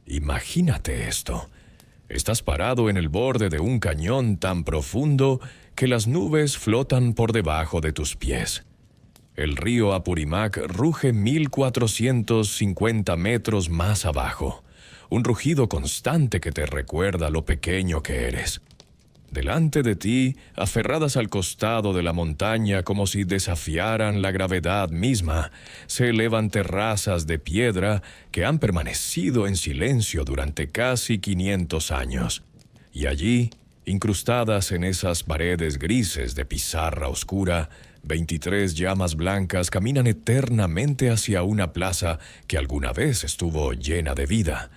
Imagínate esto. Estás parado en el borde de un cañón tan profundo que las nubes flotan por debajo de tus pies. El río Apurimac ruge 1450 metros más abajo, un rugido constante que te recuerda lo pequeño que eres. Delante de ti, aferradas al costado de la montaña como si desafiaran la gravedad misma, se elevan terrazas de piedra que han permanecido en silencio durante casi 500 años. Y allí, incrustadas en esas paredes grises de pizarra oscura, 23 llamas blancas caminan eternamente hacia una plaza que alguna vez estuvo llena de vida,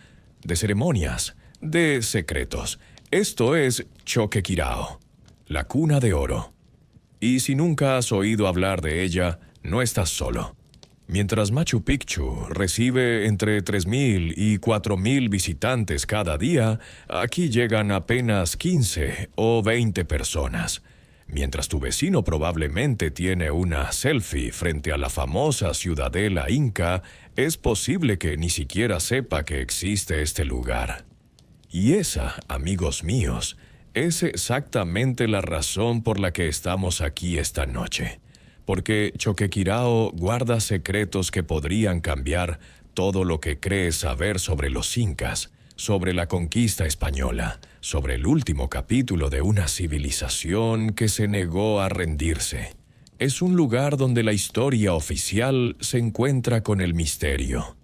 de ceremonias, de secretos. Esto es Choquequirao, la cuna de oro. Y si nunca has oído hablar de ella, no estás solo. Mientras Machu Picchu recibe entre 3,000 y 4,000 visitantes cada día, aquí llegan apenas 15 o 20 personas. Mientras tu vecino probablemente tiene una selfie frente a la famosa ciudadela inca, es posible que ni siquiera sepa que existe este lugar. Y esa, amigos míos, es exactamente la razón por la que estamos aquí esta noche. Porque Choquequirao guarda secretos que podrían cambiar todo lo que crees saber sobre los incas, sobre la conquista española, sobre el último capítulo de una civilización que se negó a rendirse. Es un lugar donde la historia oficial se encuentra con el misterio,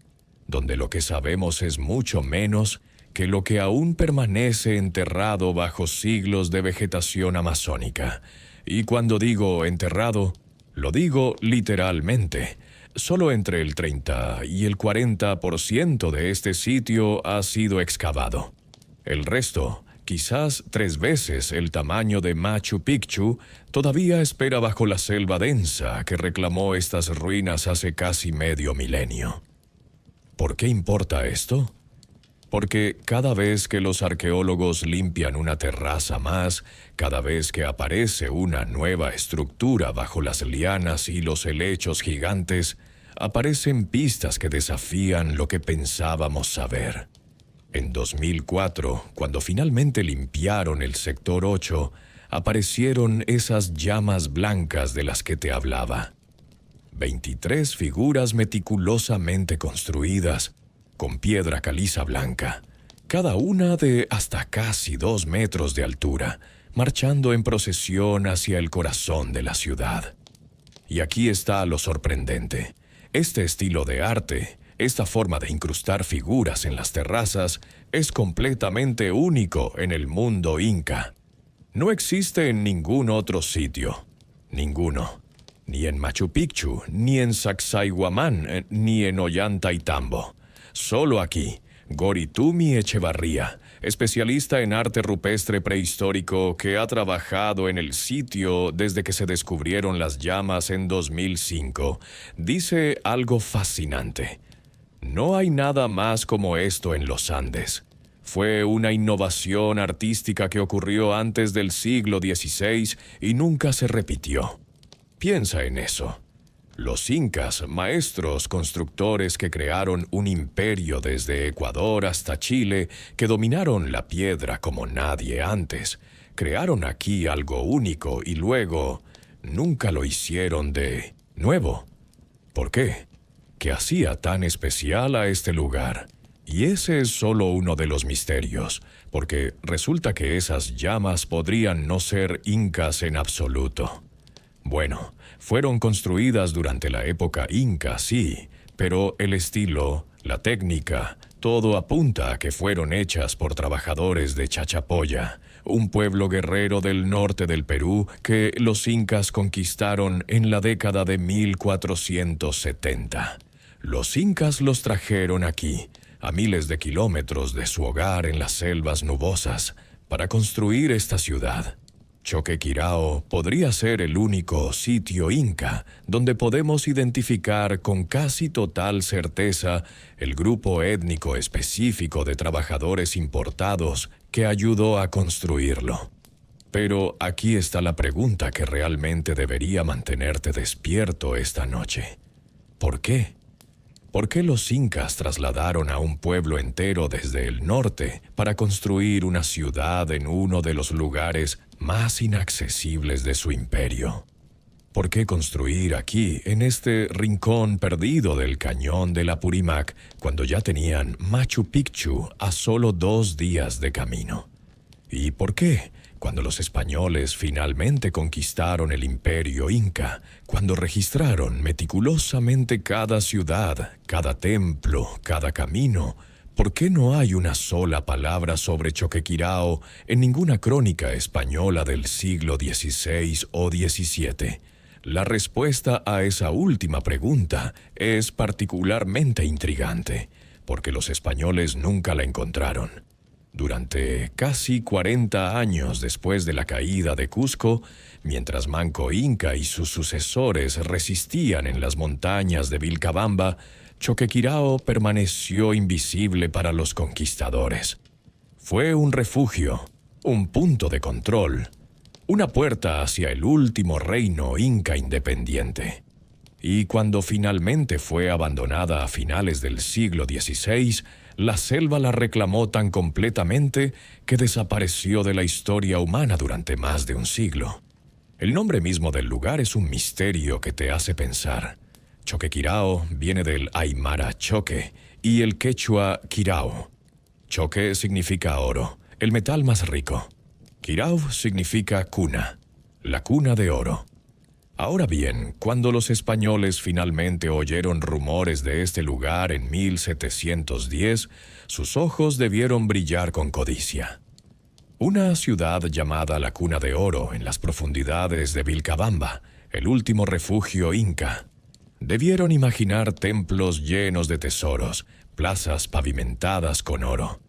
donde lo que sabemos es mucho menos que lo que aún permanece enterrado bajo siglos de vegetación amazónica. Y cuando digo enterrado, lo digo literalmente. Solo entre el 30 y el 40% de este sitio ha sido excavado. El resto, quizás 3 veces el tamaño de Machu Picchu, todavía espera bajo la selva densa que reclamó estas ruinas hace casi medio milenio. ¿Por qué importa esto? Porque cada vez que los arqueólogos limpian una terraza más, cada vez que aparece una nueva estructura bajo las lianas y los helechos gigantes, aparecen pistas que desafían lo que pensábamos saber. En 2004, cuando finalmente limpiaron el sector 8, aparecieron esas llamas blancas de las que te hablaba. 23 figuras meticulosamente construidas, con piedra caliza blanca, cada una de hasta casi 2 metros de altura, marchando en procesión hacia el corazón de la ciudad. Y aquí está lo sorprendente. Este estilo de arte, esta forma de incrustar figuras en las terrazas, es completamente único en el mundo inca. No existe en ningún otro sitio. Ninguno. Ni en Machu Picchu, ni en Sacsayhuamán, ni en Ollantaytambo. Solo aquí, Goritumi Echevarría, especialista en arte rupestre prehistórico que ha trabajado en el sitio desde que se descubrieron las llamas en 2005, dice algo fascinante. No hay nada más como esto en los Andes. Fue una innovación artística que ocurrió antes del siglo XVI y nunca se repitió. Piensa en eso. Los incas, maestros constructores que crearon un imperio desde Ecuador hasta Chile, que dominaron la piedra como nadie antes, crearon aquí algo único y luego nunca lo hicieron de nuevo. ¿Por qué? ¿Qué hacía tan especial a este lugar? Y ese es solo uno de los misterios, porque resulta que esas llamas podrían no ser incas en absoluto. Bueno, fueron construidas durante la época inca, sí, pero el estilo, la técnica, todo apunta a que fueron hechas por trabajadores de Chachapoya, un pueblo guerrero del norte del Perú que los incas conquistaron en la década de 1470. Los incas los trajeron aquí, a miles de kilómetros de su hogar en las selvas nubosas, para construir esta ciudad. Choquequirao podría ser el único sitio inca donde podemos identificar con casi total certeza el grupo étnico específico de trabajadores importados que ayudó a construirlo. Pero aquí está la pregunta que realmente debería mantenerte despierto esta noche. ¿Por qué? ¿Por qué los incas trasladaron a un pueblo entero desde el norte para construir una ciudad en uno de los lugares más inaccesibles de su imperio? ¿Por qué construir aquí, en este rincón perdido del cañón del Apurímac, cuando ya tenían Machu Picchu a solo 2 días de camino? ¿Y por qué, cuando los españoles finalmente conquistaron el imperio inca, cuando registraron meticulosamente cada ciudad, cada templo, cada camino, por qué no hay una sola palabra sobre Choquequirao en ninguna crónica española del siglo XVI o XVII? La respuesta a esa última pregunta es particularmente intrigante, porque los españoles nunca la encontraron. Durante casi 40 años después de la caída de Cusco, mientras Manco Inca y sus sucesores resistían en las montañas de Vilcabamba, Choquequirao permaneció invisible para los conquistadores. Fue un refugio, un punto de control, una puerta hacia el último reino inca independiente. Y cuando finalmente fue abandonada a finales del siglo XVI, la selva la reclamó tan completamente que desapareció de la historia humana durante más de un siglo. El nombre mismo del lugar es un misterio que te hace pensar. Choquequirao viene del aymara choque y el quechua quirao. Choque significa oro, el metal más rico. Quirao significa cuna, la cuna de oro. Ahora bien, cuando los españoles finalmente oyeron rumores de este lugar en 1710, sus ojos debieron brillar con codicia. Una ciudad llamada la Cuna de Oro en las profundidades de Vilcabamba, el último refugio inca. Debieron imaginar templos llenos de tesoros, plazas pavimentadas con oro.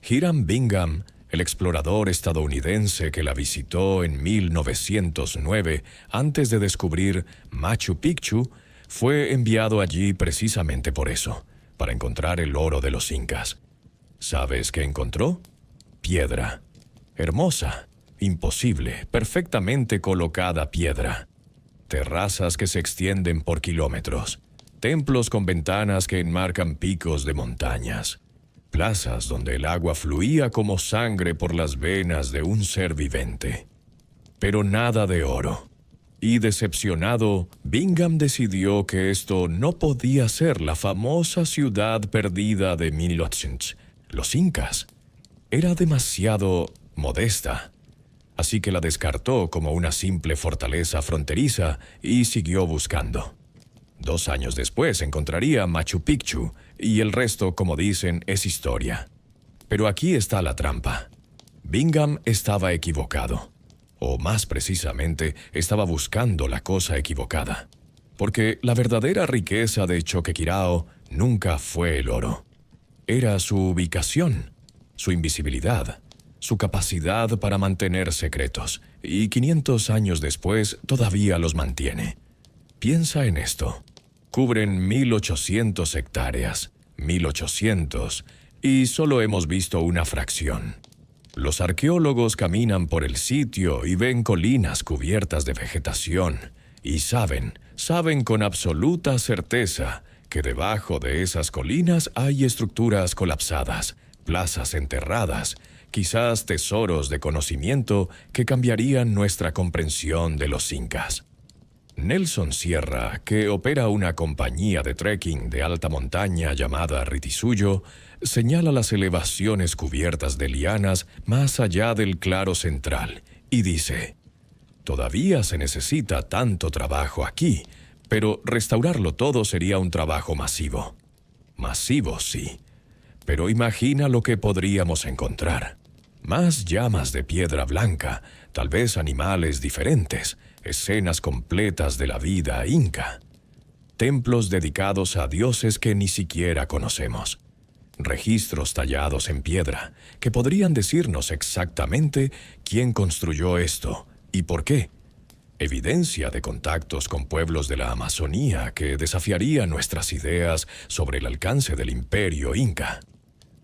Hiram Bingham, el explorador estadounidense que la visitó en 1909 antes de descubrir Machu Picchu, fue enviado allí precisamente por eso, para encontrar el oro de los incas. ¿Sabes qué encontró? Piedra. Hermosa, imposible, perfectamente colocada piedra. Terrazas que se extienden por kilómetros. Templos con ventanas que enmarcan picos de montañas. Plazas donde el agua fluía como sangre por las venas de un ser vivente. Pero nada de oro. Y decepcionado, Bingham decidió que esto no podía ser la famosa ciudad perdida de 1800, los incas. Era demasiado modesta. Así que la descartó como una simple fortaleza fronteriza y siguió buscando. 2 años después encontraría Machu Picchu, y el resto, como dicen, es historia. Pero aquí está la trampa. Bingham estaba equivocado. O más precisamente, estaba buscando la cosa equivocada. Porque la verdadera riqueza de Choquequirao nunca fue el oro. Era su ubicación, su invisibilidad, su capacidad para mantener secretos, y 500 años después todavía los mantiene. Piensa en esto. Cubren 1800 hectáreas, 1800, y solo hemos visto una fracción. Los arqueólogos caminan por el sitio y ven colinas cubiertas de vegetación, y saben con absoluta certeza que debajo de esas colinas hay estructuras colapsadas, plazas enterradas, quizás tesoros de conocimiento que cambiarían nuestra comprensión de los incas. Nelson Sierra, que opera una compañía de trekking de alta montaña llamada Ritisuyo, señala las elevaciones cubiertas de lianas más allá del claro central y dice: «Todavía se necesita tanto trabajo aquí, pero restaurarlo todo sería un trabajo masivo». Masivo, sí. Pero imagina lo que podríamos encontrar. Más llamas de piedra blanca, tal vez animales diferentes, escenas completas de la vida inca. Templos dedicados a dioses que ni siquiera conocemos. Registros tallados en piedra que podrían decirnos exactamente quién construyó esto y por qué. Evidencia de contactos con pueblos de la Amazonía que desafiaría nuestras ideas sobre el alcance del imperio inca.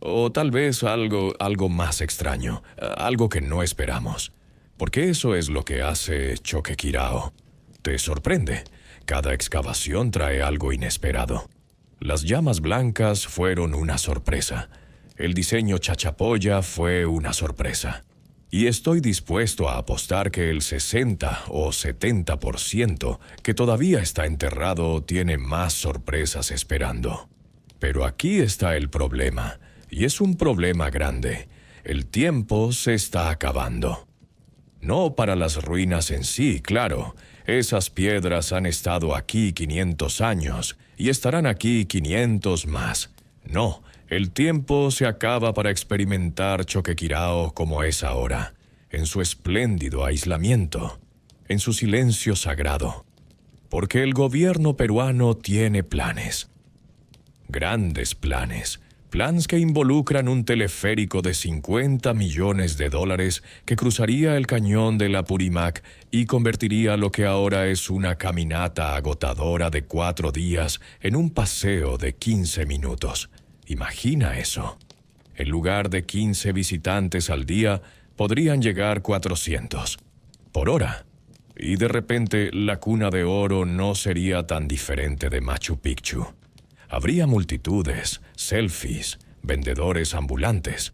O tal vez algo más extraño, algo que no esperamos. Porque eso es lo que hace Choquequirao. Te sorprende. Cada excavación trae algo inesperado. Las llamas blancas fueron una sorpresa. El diseño chachapoya fue una sorpresa. Y estoy dispuesto a apostar que el 60 o 70% que todavía está enterrado tiene más sorpresas esperando. Pero aquí está el problema, y es un problema grande. El tiempo se está acabando. No para las ruinas en sí, claro. Esas piedras han estado aquí 500 años y estarán aquí 500 más. No, el tiempo se acaba para experimentar Choquequirao como es ahora, en su espléndido aislamiento, en su silencio sagrado. Porque el gobierno peruano tiene planes. Grandes planes. Planes que involucran un teleférico de $50 millones que cruzaría el cañón del Apurímac y convertiría lo que ahora es una caminata agotadora de 4 días en un paseo de 15 minutos. Imagina eso. En lugar de 15 visitantes al día, podrían llegar 400. Por hora. Y de repente, la Cuna de Oro no sería tan diferente de Machu Picchu. Habría multitudes, selfies, vendedores ambulantes.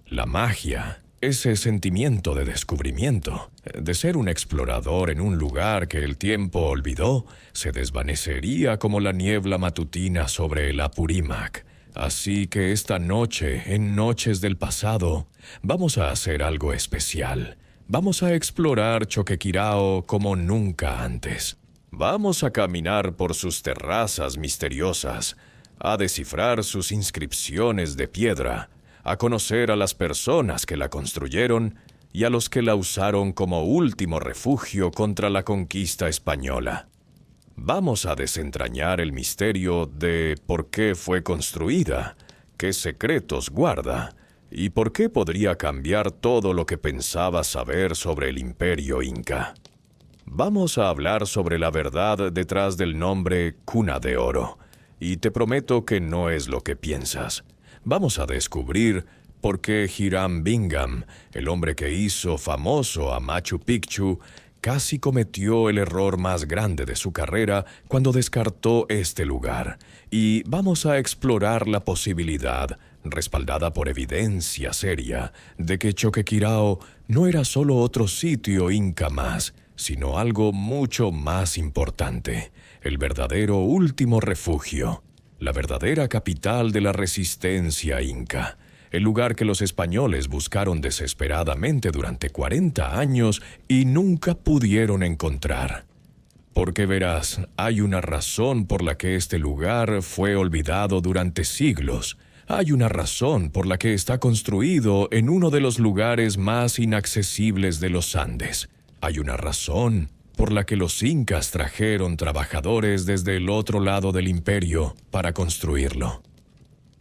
La magia, ese sentimiento de descubrimiento, de ser un explorador en un lugar que el tiempo olvidó, se desvanecería como la niebla matutina sobre el Apurímac. Así que esta noche, en Noches del Pasado, vamos a hacer algo especial. Vamos a explorar Choquequirao como nunca antes. Vamos a caminar por sus terrazas misteriosas, a descifrar sus inscripciones de piedra, a conocer a las personas que la construyeron y a los que la usaron como último refugio contra la conquista española. Vamos a desentrañar el misterio de por qué fue construida, qué secretos guarda y por qué podría cambiar todo lo que pensaba saber sobre el Imperio Inca. Vamos a hablar sobre la verdad detrás del nombre Cuna de Oro, y te prometo que no es lo que piensas. Vamos a descubrir por qué Hiram Bingham, el hombre que hizo famoso a Machu Picchu, casi cometió el error más grande de su carrera cuando descartó este lugar. Y vamos a explorar la posibilidad, respaldada por evidencia seria, de que Choquequirao no era solo otro sitio inca más, sino algo mucho más importante, el verdadero último refugio, la verdadera capital de la resistencia inca, el lugar que los españoles buscaron desesperadamente durante 40 años y nunca pudieron encontrar. Porque verás, hay una razón por la que este lugar fue olvidado durante siglos. Hay una razón por la que está construido en uno de los lugares más inaccesibles de los Andes. Hay una razón por la que los incas trajeron trabajadores desde el otro lado del imperio para construirlo.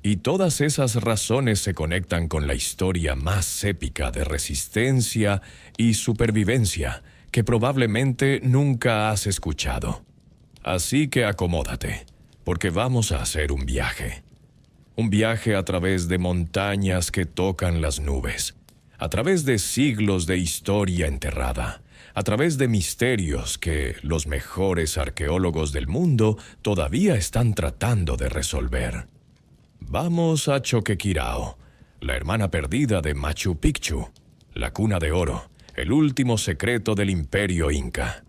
Y todas esas razones se conectan con la historia más épica de resistencia y supervivencia que probablemente nunca has escuchado. Así que acomódate, porque vamos a hacer un viaje. Un viaje a través de montañas que tocan las nubes, a través de siglos de historia enterrada, a través de misterios que los mejores arqueólogos del mundo todavía están tratando de resolver. Vamos a Choquequirao, la hermana perdida de Machu Picchu, la Cuna de Oro, el último secreto del Imperio Inca.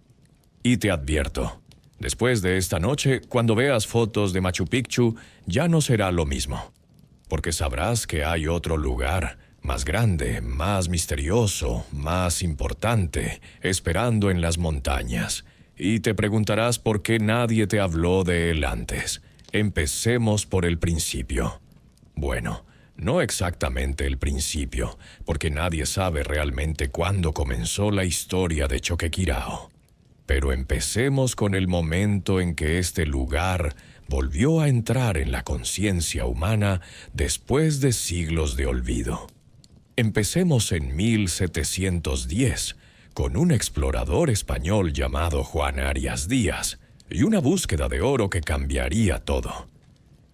Y te advierto, después de esta noche, cuando veas fotos de Machu Picchu, ya no será lo mismo, porque sabrás que hay otro lugar, más grande, más misterioso, más importante, esperando en las montañas. Y te preguntarás por qué nadie te habló de él antes. Empecemos por el principio. Bueno, no exactamente el principio, porque nadie sabe realmente cuándo comenzó la historia de Choquequirao. Pero empecemos con el momento en que este lugar volvió a entrar en la conciencia humana después de siglos de olvido. Empecemos en 1710, con un explorador español llamado Juan Arias Díaz, y una búsqueda de oro que cambiaría todo.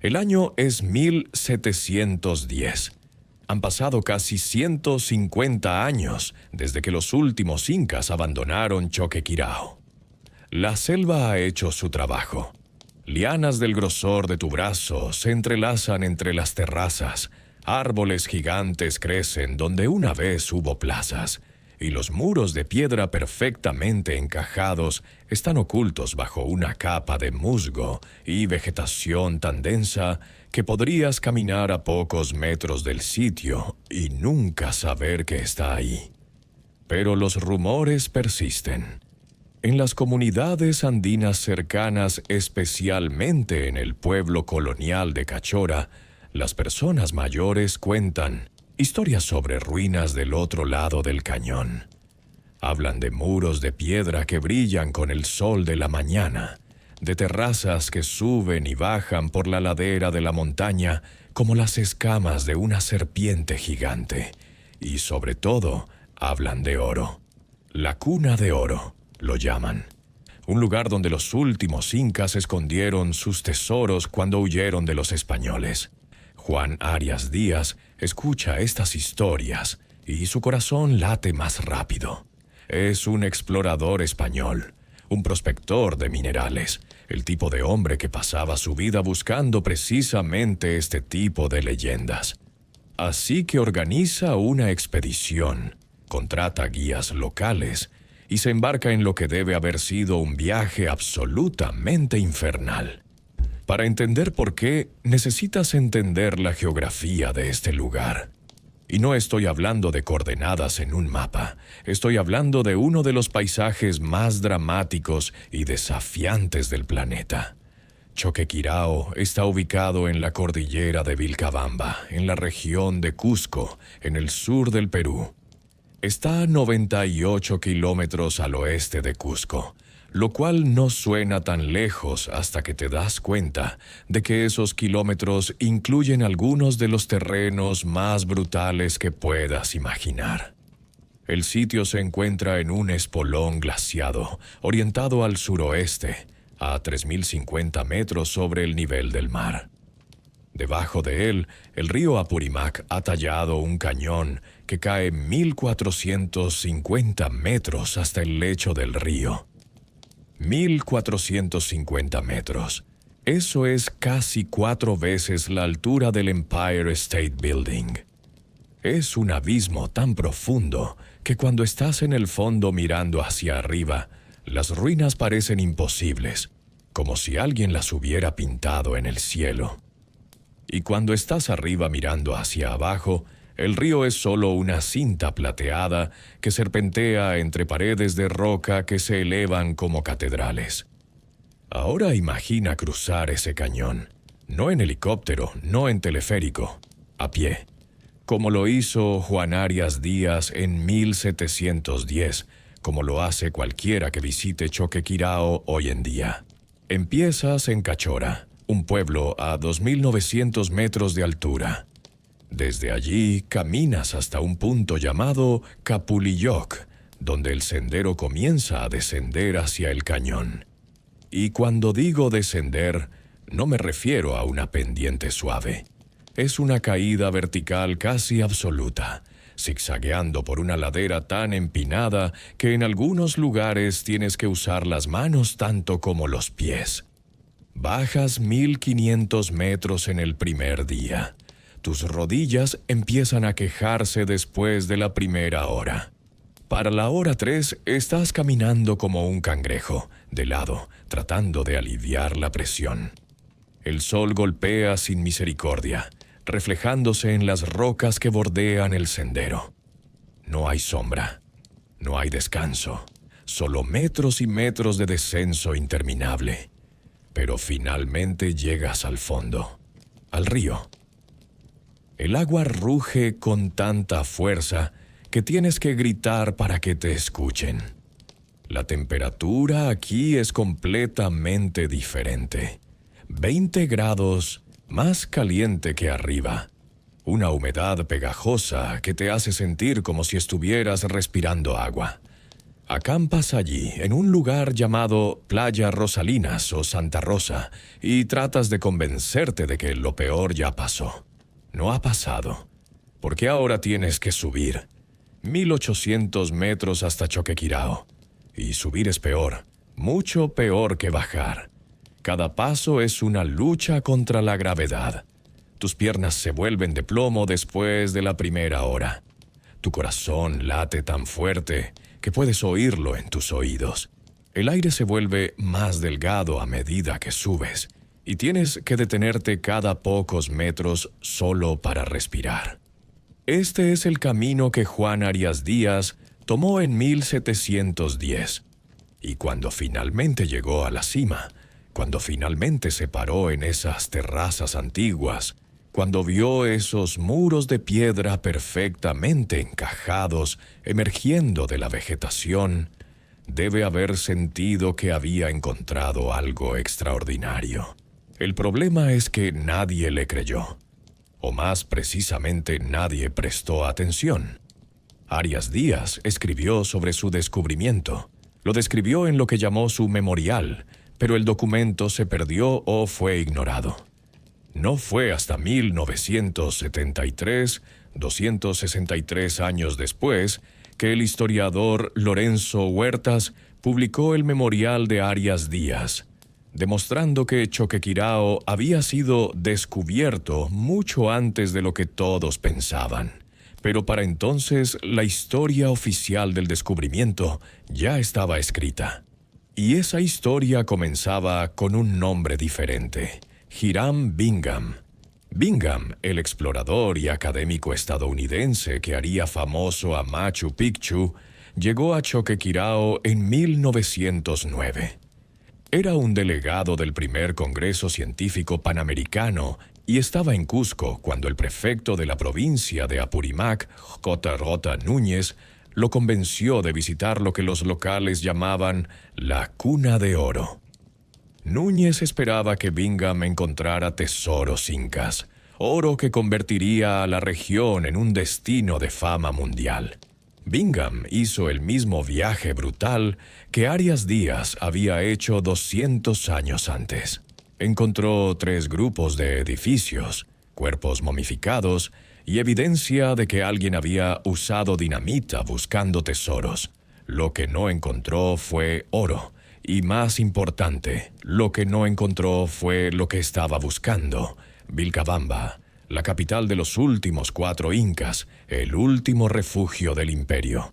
El año es 1710. Han pasado casi 150 años desde que los últimos incas abandonaron Choquequirao. La selva ha hecho su trabajo. Lianas del grosor de tu brazo se entrelazan entre las terrazas. Árboles gigantes crecen donde una vez hubo plazas, y los muros de piedra perfectamente encajados están ocultos bajo una capa de musgo y vegetación tan densa que podrías caminar a pocos metros del sitio y nunca saber que está ahí. Pero los rumores persisten. En las comunidades andinas cercanas, especialmente en el pueblo colonial de Cachora, las personas mayores cuentan historias sobre ruinas del otro lado del cañón. Hablan de muros de piedra que brillan con el sol de la mañana, de terrazas que suben y bajan por la ladera de la montaña como las escamas de una serpiente gigante. Y sobre todo, hablan de oro. La cuna de oro, lo llaman. Un lugar donde los últimos incas escondieron sus tesoros cuando huyeron de los españoles. Juan Arias Díaz escucha estas historias y su corazón late más rápido. Es un explorador español, un prospector de minerales, el tipo de hombre que pasaba su vida buscando precisamente este tipo de leyendas. Así que organiza una expedición, contrata guías locales y se embarca en lo que debe haber sido un viaje absolutamente infernal. Para entender por qué, necesitas entender la geografía de este lugar. Y no estoy hablando de coordenadas en un mapa, estoy hablando de uno de los paisajes más dramáticos y desafiantes del planeta. Choquequirao está ubicado en la cordillera de Vilcabamba, en la región de Cusco, en el sur del Perú. Está a 98 kilómetros al oeste de Cusco, lo cual no suena tan lejos hasta que te das cuenta de que esos kilómetros incluyen algunos de los terrenos más brutales que puedas imaginar. El sitio se encuentra en un espolón glaciado, orientado al suroeste, a 3.050 metros sobre el nivel del mar. Debajo de él, el río Apurímac ha tallado un cañón que cae 1.450 metros hasta el lecho del río. 1.450 metros. Eso es casi 4 veces la altura del Empire State Building. Es un abismo tan profundo que cuando estás en el fondo mirando hacia arriba, las ruinas parecen imposibles, como si alguien las hubiera pintado en el cielo. Y cuando estás arriba mirando hacia abajo, el río es solo una cinta plateada que serpentea entre paredes de roca que se elevan como catedrales. Ahora imagina cruzar ese cañón, no en helicóptero, no en teleférico, a pie, como lo hizo Juan Arias Díaz en 1710, como lo hace cualquiera que visite Choquequirao hoy en día. Empiezas en Cachora, un pueblo a 2.900 metros de altura. Desde allí caminas hasta un punto llamado Capulilloc, donde el sendero comienza a descender hacia el cañón. Y cuando digo descender, no me refiero a una pendiente suave. Es una caída vertical casi absoluta, zigzagueando por una ladera tan empinada que en algunos lugares tienes que usar las manos tanto como los pies. Bajas 1.500 metros en el primer día. Tus rodillas empiezan a quejarse después de la primera hora. Para la hora 3 estás caminando como un cangrejo, de lado, tratando de aliviar la presión. El sol golpea sin misericordia, reflejándose en las rocas que bordean el sendero. No hay sombra, no hay descanso, solo metros y metros de descenso interminable. Pero finalmente llegas al fondo, al río. El agua ruge con tanta fuerza que tienes que gritar para que te escuchen. La temperatura aquí es completamente diferente. 20 grados más caliente que arriba. Una humedad pegajosa que te hace sentir como si estuvieras respirando agua. Acampas allí, en un lugar llamado Playa Rosalinas o Santa Rosa, y tratas de convencerte de que lo peor ya pasó. No ha pasado, porque ahora tienes que subir 1.800 metros hasta Choquequirao. Y subir es peor, mucho peor que bajar. Cada paso es una lucha contra la gravedad. Tus piernas se vuelven de plomo después de la primera hora. Tu corazón late tan fuerte que puedes oírlo en tus oídos. El aire se vuelve más delgado a medida que subes y tienes que detenerte cada pocos metros solo para respirar. Este es el camino que Juan Arias Díaz tomó en 1710. Y cuando finalmente llegó a la cima, cuando finalmente se paró en esas terrazas antiguas, cuando vio esos muros de piedra perfectamente encajados emergiendo de la vegetación, debe haber sentido que había encontrado algo extraordinario. El problema es que nadie le creyó, o más precisamente nadie prestó atención. Arias Díaz escribió sobre su descubrimiento. Lo describió en lo que llamó su memorial, pero el documento se perdió o fue ignorado. No fue hasta 1973, 263 años después, que el historiador Lorenzo Huertas publicó el memorial de Arias Díaz, demostrando que Choquequirao había sido descubierto mucho antes de lo que todos pensaban. Pero para entonces la historia oficial del descubrimiento ya estaba escrita. Y esa historia comenzaba con un nombre diferente: Hiram Bingham. Bingham, el explorador y académico estadounidense que haría famoso a Machu Picchu, llegó a Choquequirao en 1909. Era un delegado del primer Congreso Científico Panamericano y estaba en Cusco cuando el prefecto de la provincia de Apurímac, J. Núñez, lo convenció de visitar lo que los locales llamaban la Cuna de Oro. Núñez esperaba que Bingham encontrara tesoros incas, oro que convertiría a la región en un destino de fama mundial. Bingham hizo el mismo viaje brutal que Arias Díaz había hecho 200 años antes. Encontró 3 grupos de edificios, cuerpos momificados y evidencia de que alguien había usado dinamita buscando tesoros. Lo que no encontró fue oro. Y más importante, lo que no encontró fue lo que estaba buscando: Vilcabamba, la capital de los últimos 4 incas, el último refugio del imperio.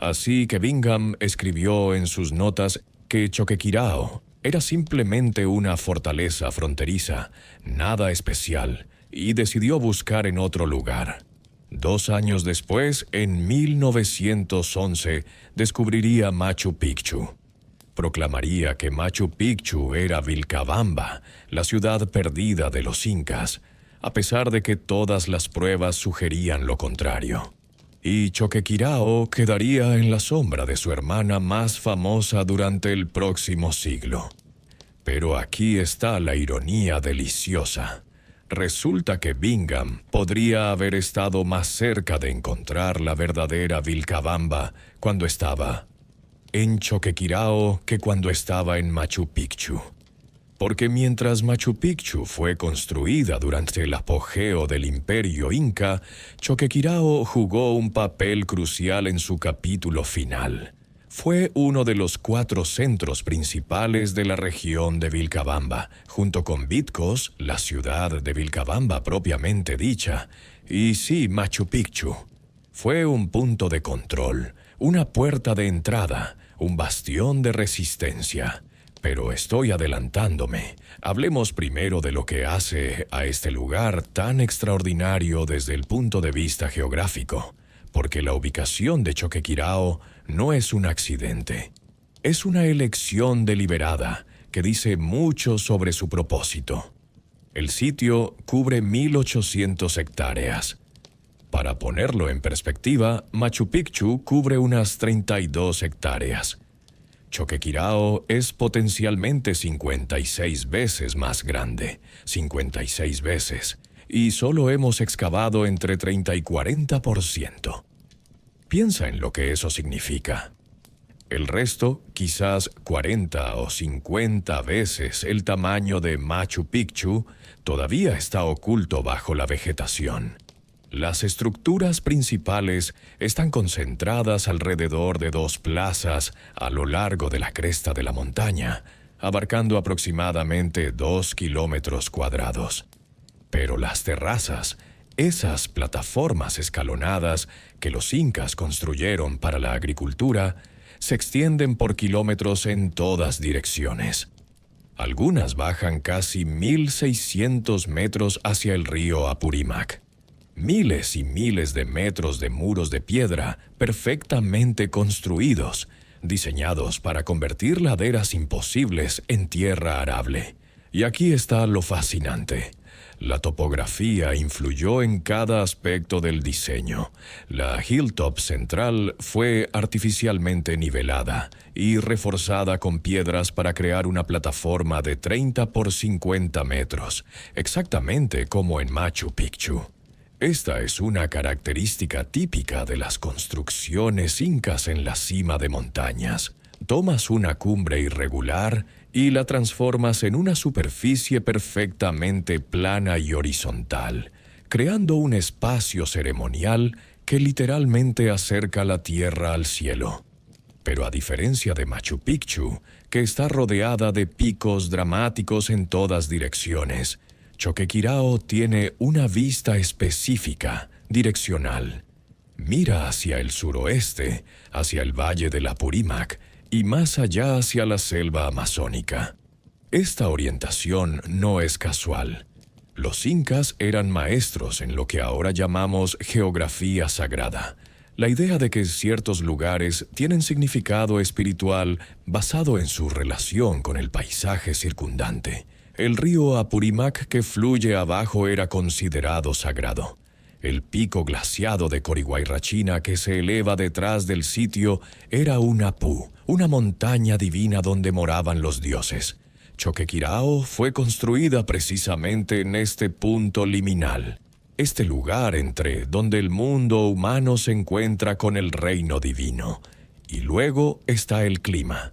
Así que Bingham escribió en sus notas que Choquequirao era simplemente una fortaleza fronteriza, nada especial, y decidió buscar en otro lugar. 2 años después, en 1911, descubriría Machu Picchu. Proclamaría que Machu Picchu era Vilcabamba, la ciudad perdida de los incas, a pesar de que todas las pruebas sugerían lo contrario. Y Choquequirao quedaría en la sombra de su hermana más famosa durante el próximo siglo. Pero aquí está la ironía deliciosa. Resulta que Bingham podría haber estado más cerca de encontrar la verdadera Vilcabamba cuando estaba en Choquequirao que cuando estaba en Machu Picchu. Porque mientras Machu Picchu fue construida durante el apogeo del Imperio Inca, Choquequirao jugó un papel crucial en su capítulo final. Fue uno de los 4 centros principales de la región de Vilcabamba, junto con Vitcos, la ciudad de Vilcabamba propiamente dicha, y sí, Machu Picchu. Fue un punto de control, una puerta de entrada, un bastión de resistencia. Pero estoy adelantándome. Hablemos primero de lo que hace a este lugar tan extraordinario desde el punto de vista geográfico, porque la ubicación de Choquequirao no es un accidente. Es una elección deliberada que dice mucho sobre su propósito. El sitio cubre 1.800 hectáreas. Para ponerlo en perspectiva, Machu Picchu cubre unas 32 hectáreas. Choquequirao es potencialmente 56 veces más grande, 56 veces, y solo hemos excavado entre 30 y 40%. Piensa en lo que eso significa. El resto, quizás 40 o 50 veces el tamaño de Machu Picchu, todavía está oculto bajo la vegetación. Las estructuras principales están concentradas alrededor de 2 plazas a lo largo de la cresta de la montaña, abarcando aproximadamente 2 kilómetros cuadrados. Pero las terrazas, esas plataformas escalonadas que los incas construyeron para la agricultura, se extienden por kilómetros en todas direcciones. Algunas bajan casi 1.600 metros hacia el río Apurímac. Miles y miles de metros de muros de piedra perfectamente construidos, diseñados para convertir laderas imposibles en tierra arable. Y aquí está lo fascinante. La topografía influyó en cada aspecto del diseño. La hilltop central fue artificialmente nivelada y reforzada con piedras para crear una plataforma de 30 por 50 metros, exactamente como en Machu Picchu. Esta es una característica típica de las construcciones incas en la cima de montañas. Tomas una cumbre irregular y la transformas en una superficie perfectamente plana y horizontal, creando un espacio ceremonial que literalmente acerca la tierra al cielo. Pero a diferencia de Machu Picchu, que está rodeada de picos dramáticos en todas direcciones, Choquequirao tiene una vista específica, direccional. Mira hacia el suroeste, hacia el valle del Apurímac, y más allá hacia la selva amazónica. Esta orientación no es casual. Los incas eran maestros en lo que ahora llamamos geografía sagrada, la idea de que ciertos lugares tienen significado espiritual basado en su relación con el paisaje circundante. El río Apurímac que fluye abajo era considerado sagrado. El pico glaciado de Corihuayrachina que se eleva detrás del sitio era un apú, una montaña divina donde moraban los dioses. Choquequirao fue construida precisamente en este punto liminal, este lugar entre donde el mundo humano se encuentra con el reino divino. Y luego está el clima.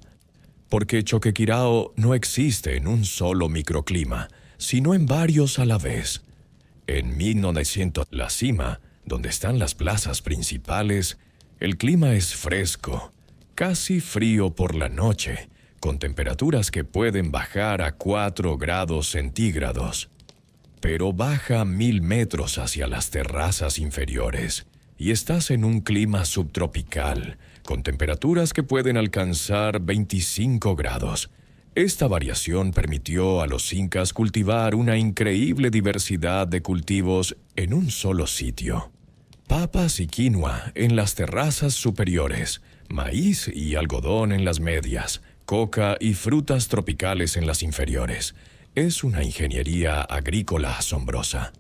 Porque Choquequirao no existe en un solo microclima, sino en varios a la vez. En 1900, la cima, donde están las plazas principales, el clima es fresco, casi frío por la noche, con temperaturas que pueden bajar a 4 grados centígrados. Pero baja 1.000 metros hacia las terrazas inferiores y estás en un clima subtropical, con temperaturas que pueden alcanzar 25 grados. Esta variación permitió a los incas cultivar una increíble diversidad de cultivos en un solo sitio. Papas y quinoa en las terrazas superiores, maíz y algodón en las medias, coca y frutas tropicales en las inferiores. Es una ingeniería agrícola asombrosa.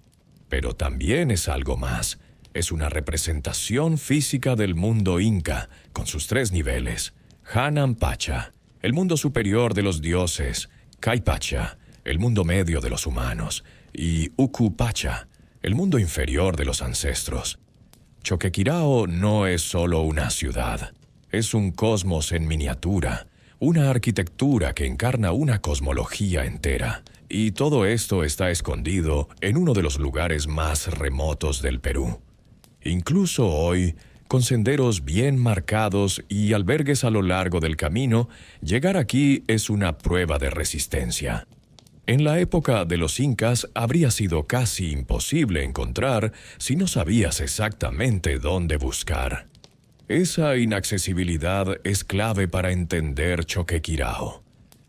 Pero también es algo más. Es una representación física del mundo inca, con sus 3 niveles: Hanan Pacha, el mundo superior de los dioses; Kai Pacha, el mundo medio de los humanos; y Uku Pacha, el mundo inferior de los ancestros. Choquequirao no es solo una ciudad, es un cosmos en miniatura, una arquitectura que encarna una cosmología entera. Y todo esto está escondido en uno de los lugares más remotos del Perú. Incluso hoy, con senderos bien marcados y albergues a lo largo del camino, llegar aquí es una prueba de resistencia. En la época de los incas habría sido casi imposible encontrar si no sabías exactamente dónde buscar. Esa inaccesibilidad es clave para entender Choquequirao.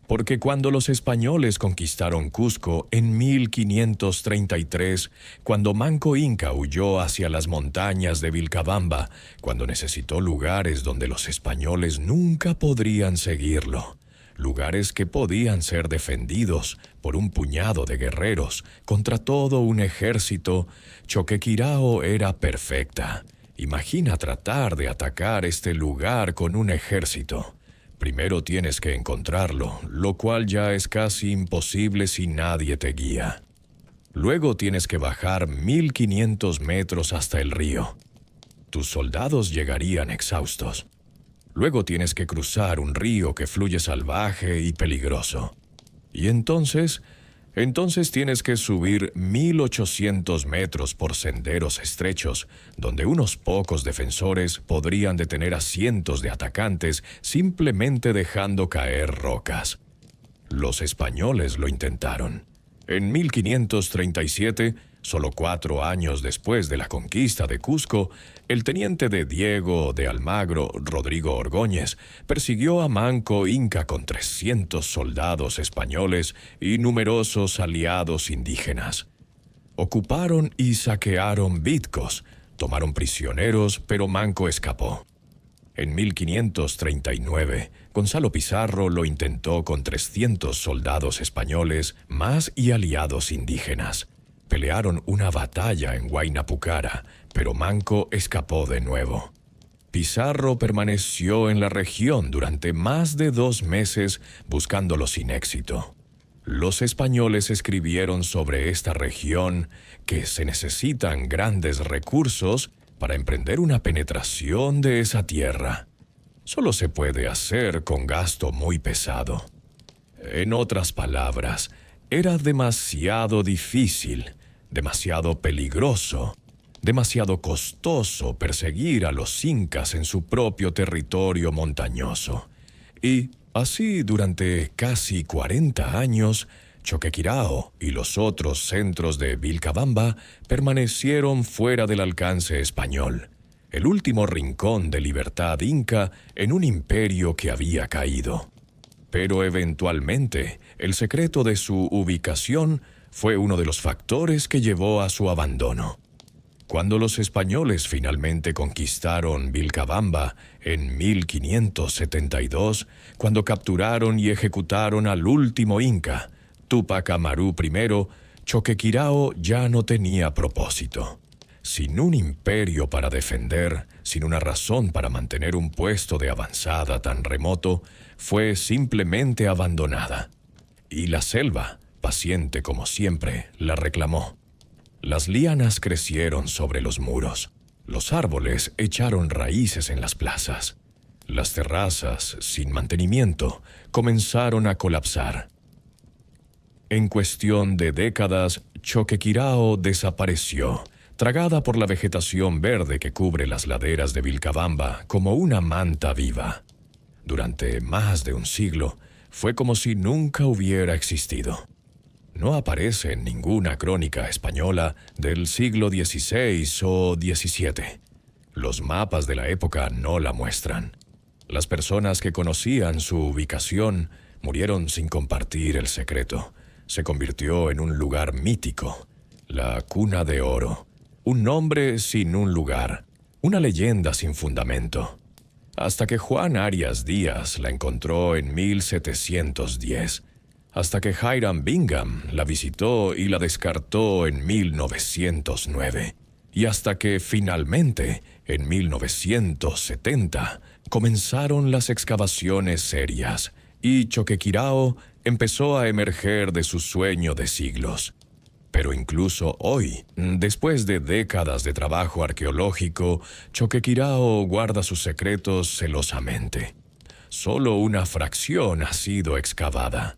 Porque cuando los españoles conquistaron Cusco en 1533, cuando Manco Inca huyó hacia las montañas de Vilcabamba, cuando necesitó lugares donde los españoles nunca podrían seguirlo, lugares que podían ser defendidos por un puñado de guerreros contra todo un ejército, Choquequirao era perfecta. Imagina tratar de atacar este lugar con un ejército. Primero tienes que encontrarlo, lo cual ya es casi imposible si nadie te guía. Luego tienes que bajar 1.500 metros hasta el río. Tus soldados llegarían exhaustos. Luego tienes que cruzar un río que fluye salvaje y peligroso. Y entonces tienes que subir 1.800 metros por senderos estrechos, donde unos pocos defensores podrían detener a cientos de atacantes simplemente dejando caer rocas. Los españoles lo intentaron. En 1537, solo 4 años después de la conquista de Cusco, el teniente de Diego de Almagro, Rodrigo Ordóñez, persiguió a Manco Inca con 300 soldados españoles y numerosos aliados indígenas. Ocuparon y saquearon Vitcos, tomaron prisioneros, pero Manco escapó. En 1539, Gonzalo Pizarro lo intentó con 300 soldados españoles más y aliados indígenas. Pelearon una batalla en Huayna Pucará, pero Manco escapó de nuevo. Pizarro permaneció en la región durante más de 2 meses buscándolo sin éxito. Los españoles escribieron sobre esta región que se necesitan grandes recursos para emprender una penetración de esa tierra. Solo se puede hacer con gasto muy pesado. En otras palabras, era demasiado difícil, demasiado peligroso, demasiado costoso perseguir a los incas en su propio territorio montañoso. Y así, durante casi 40 años, Choquequirao y los otros centros de Vilcabamba permanecieron fuera del alcance español, el último rincón de libertad inca en un imperio que había caído. Pero eventualmente, el secreto de su ubicación fue uno de los factores que llevó a su abandono. Cuando los españoles finalmente conquistaron Vilcabamba en 1572, cuando capturaron y ejecutaron al último inca, Túpac Amaru I, Choquequirao ya no tenía propósito. Sin un imperio para defender, sin una razón para mantener un puesto de avanzada tan remoto, fue simplemente abandonada. Y la selva, paciente como siempre, la reclamó. Las lianas crecieron sobre los muros. Los árboles echaron raíces en las plazas. Las terrazas, sin mantenimiento, comenzaron a colapsar. En cuestión de décadas, Choquequirao desapareció, tragada por la vegetación verde que cubre las laderas de Vilcabamba como una manta viva. Durante más de un siglo, fue como si nunca hubiera existido. No aparece en ninguna crónica española del siglo XVI o XVII. Los mapas de la época no la muestran. Las personas que conocían su ubicación murieron sin compartir el secreto. Se convirtió en un lugar mítico, la Cuna de Oro, un nombre sin un lugar, una leyenda sin fundamento. Hasta que Juan Arias Díaz la encontró en 1710, hasta que Hiram Bingham la visitó y la descartó en 1909, y hasta que finalmente, en 1970, comenzaron las excavaciones serias, y Choquequirao empezó a emerger de su sueño de siglos. Pero incluso hoy, después de décadas de trabajo arqueológico, Choquequirao guarda sus secretos celosamente. Solo una fracción ha sido excavada.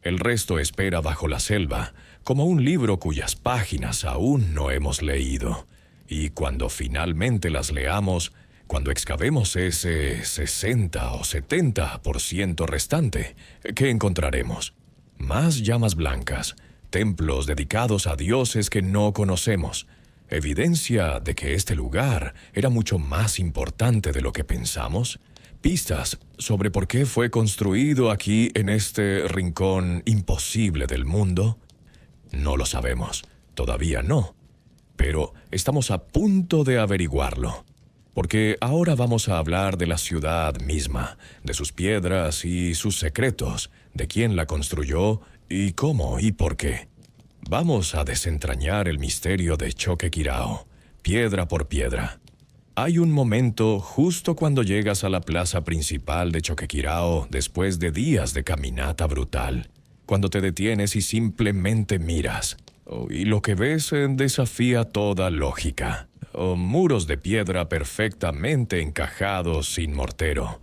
El resto espera bajo la selva, como un libro cuyas páginas aún no hemos leído. Y cuando finalmente las leamos, cuando excavemos ese 60 o 70% restante, ¿qué encontraremos? Más llamas blancas, templos dedicados a dioses que no conocemos, evidencia de que este lugar era mucho más importante de lo que pensamos, pistas sobre por qué fue construido aquí en este rincón imposible del mundo. No lo sabemos, todavía no, pero estamos a punto de averiguarlo. Porque ahora vamos a hablar de la ciudad misma, de sus piedras y sus secretos, de quién la construyó y cómo y por qué. Vamos a desentrañar el misterio de Choquequirao, piedra por piedra. Hay un momento justo cuando llegas a la plaza principal de Choquequirao después de días de caminata brutal, cuando te detienes y simplemente miras. Y lo que ves desafía toda lógica. Muros de piedra perfectamente encajados sin mortero.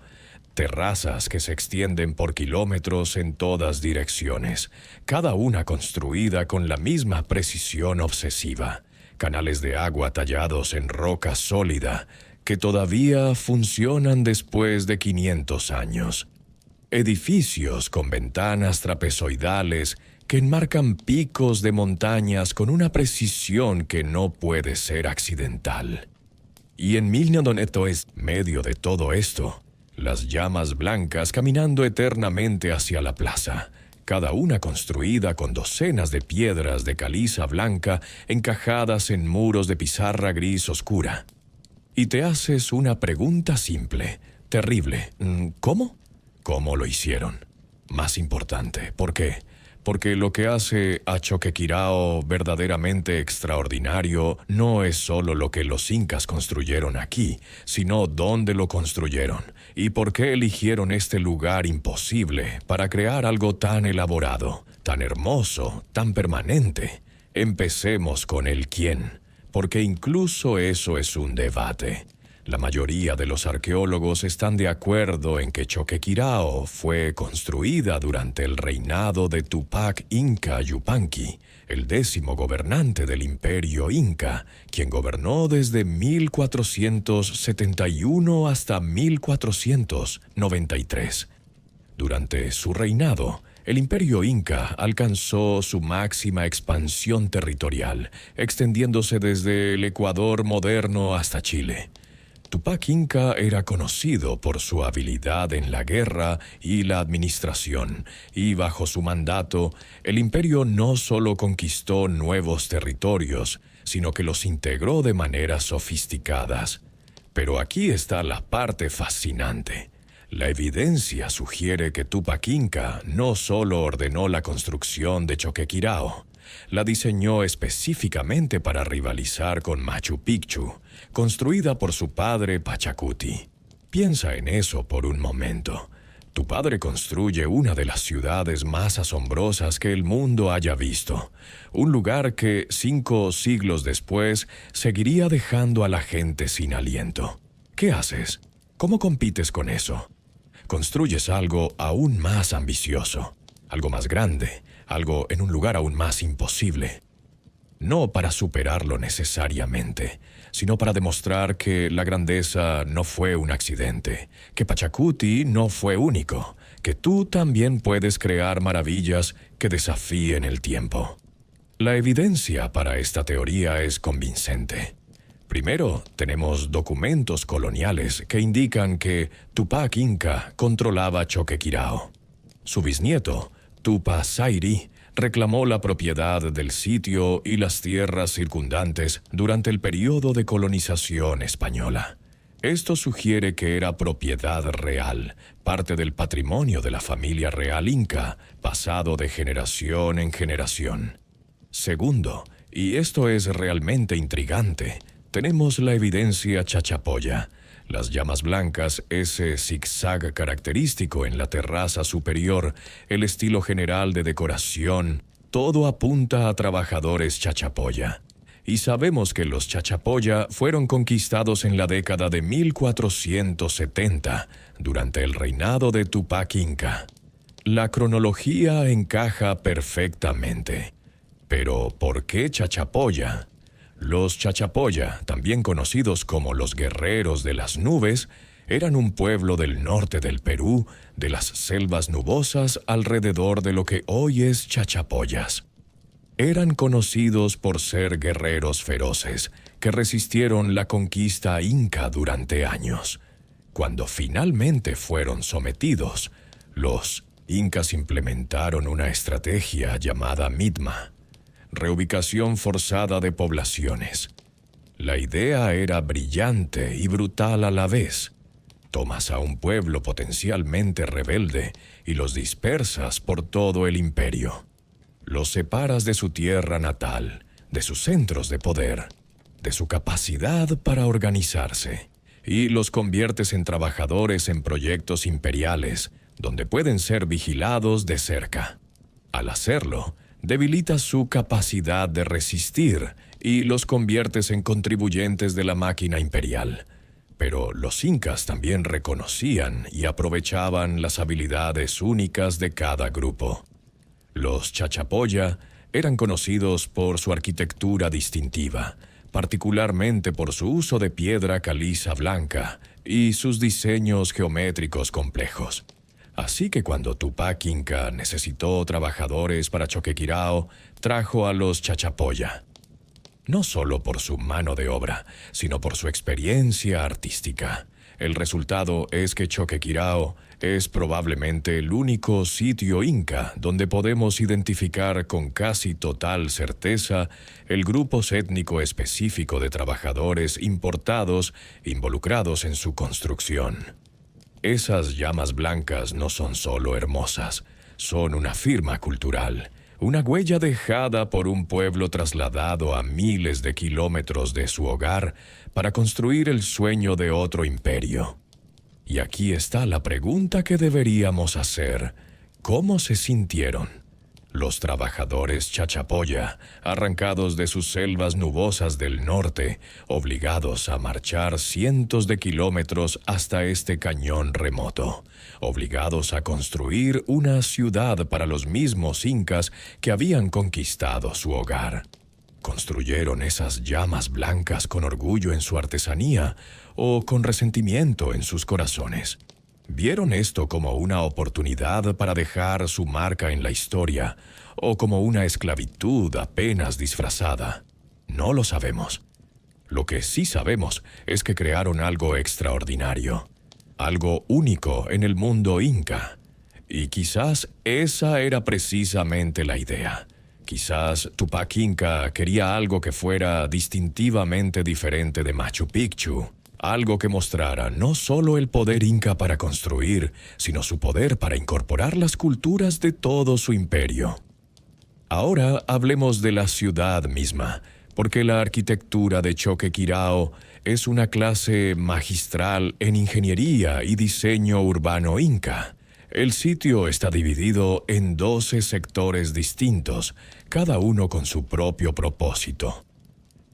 Terrazas que se extienden por kilómetros en todas direcciones, cada una construida con la misma precisión obsesiva. Canales de agua tallados en roca sólida, que todavía funcionan después de 500 años. Edificios con ventanas trapezoidales que enmarcan picos de montañas con una precisión que no puede ser accidental. Y en Milnodoneto es medio de todo esto, las llamas blancas caminando eternamente hacia la plaza, cada una construida con docenas de piedras de caliza blanca encajadas en muros de pizarra gris oscura. Y te haces una pregunta simple, terrible. ¿Cómo? ¿Cómo lo hicieron? Más importante, ¿por qué? Porque lo que hace a Choquequirao verdaderamente extraordinario no es solo lo que los incas construyeron aquí, sino dónde lo construyeron y por qué eligieron este lugar imposible para crear algo tan elaborado, tan hermoso, tan permanente. Empecemos con el quién, porque incluso eso es un debate. La mayoría de los arqueólogos están de acuerdo en que Choquequirao fue construida durante el reinado de Tupac Inca Yupanqui, el 10º gobernante del Imperio Inca, quien gobernó desde 1471 hasta 1493. Durante su reinado, el Imperio Inca alcanzó su máxima expansión territorial, extendiéndose desde el Ecuador moderno hasta Chile. Tupac Inca era conocido por su habilidad en la guerra y la administración, y bajo su mandato, el imperio no solo conquistó nuevos territorios, sino que los integró de maneras sofisticadas. Pero aquí está la parte fascinante. La evidencia sugiere que Tupac Inca no solo ordenó la construcción de Choquequirao, la diseñó específicamente para rivalizar con Machu Picchu, construida por su padre Pachacuti. Piensa en eso por un momento. Tu padre construye una de las ciudades más asombrosas que el mundo haya visto, un lugar que 5 siglos después seguiría dejando a la gente sin aliento. ¿Qué haces? ¿Cómo compites con eso? Construyes algo aún más ambicioso, algo más grande, algo en un lugar aún más imposible. No para superarlo necesariamente, sino para demostrar que la grandeza no fue un accidente, que Pachacuti no fue único, que tú también puedes crear maravillas que desafíen el tiempo. La evidencia para esta teoría es convincente. Primero, tenemos documentos coloniales que indican que Tupac Inca controlaba Choquequirao. Su bisnieto, Tupac Zairi, reclamó la propiedad del sitio y las tierras circundantes durante el periodo de colonización española. Esto sugiere que era propiedad real, parte del patrimonio de la familia real inca, pasado de generación en generación. Segundo, y esto es realmente intrigante, tenemos la evidencia chachapoya. Las llamas blancas, ese zigzag característico en la terraza superior, el estilo general de decoración, todo apunta a trabajadores chachapoya. Y sabemos que los chachapoya fueron conquistados en la década de 1470, durante el reinado de Tupac Inca. La cronología encaja perfectamente. Pero, ¿por qué chachapoya? Los chachapoya, también conocidos como los guerreros de las nubes, eran un pueblo del norte del Perú, de las selvas nubosas alrededor de lo que hoy es Chachapoyas. Eran conocidos por ser guerreros feroces, que resistieron la conquista inca durante años. Cuando finalmente fueron sometidos, los incas implementaron una estrategia llamada Mitma, reubicación forzada de poblaciones. La idea era brillante y brutal a la vez. Tomas a un pueblo potencialmente rebelde y los dispersas por todo el imperio. Los separas de su tierra natal, de sus centros de poder, de su capacidad para organizarse, y los conviertes en trabajadores en proyectos imperiales, donde pueden ser vigilados de cerca. Al hacerlo, debilitas su capacidad de resistir y los conviertes en contribuyentes de la máquina imperial. Pero los incas también reconocían y aprovechaban las habilidades únicas de cada grupo. Los chachapoya eran conocidos por su arquitectura distintiva, particularmente por su uso de piedra caliza blanca y sus diseños geométricos complejos. Así que cuando Tupac Inca necesitó trabajadores para Choquequirao, trajo a los Chachapoya. No solo por su mano de obra, sino por su experiencia artística. El resultado es que Choquequirao es probablemente el único sitio inca donde podemos identificar con casi total certeza el grupo étnico específico de trabajadores importados involucrados en su construcción. Esas llamas blancas no son solo hermosas, son una firma cultural, una huella dejada por un pueblo trasladado a miles de kilómetros de su hogar para construir el sueño de otro imperio. Y aquí está la pregunta que deberíamos hacer. ¿Cómo se sintieron los trabajadores Chachapoya, arrancados de sus selvas nubosas del norte, obligados a marchar cientos de kilómetros hasta este cañón remoto, obligados a construir una ciudad para los mismos incas que habían conquistado su hogar? ¿Construyeron esas llamas blancas con orgullo en su artesanía o con resentimiento en sus corazones? ¿Vieron esto como una oportunidad para dejar su marca en la historia o como una esclavitud apenas disfrazada? No lo sabemos. Lo que sí sabemos es que crearon algo extraordinario, algo único en el mundo inca. Y quizás esa era precisamente la idea. Quizás Tupac Inca quería algo que fuera distintivamente diferente de Machu Picchu. Algo que mostrara no solo el poder inca para construir, sino su poder para incorporar las culturas de todo su imperio. Ahora hablemos de la ciudad misma, porque la arquitectura de Choquequirao es una clase magistral en ingeniería y diseño urbano inca. El sitio está dividido en 12 sectores distintos, cada uno con su propio propósito.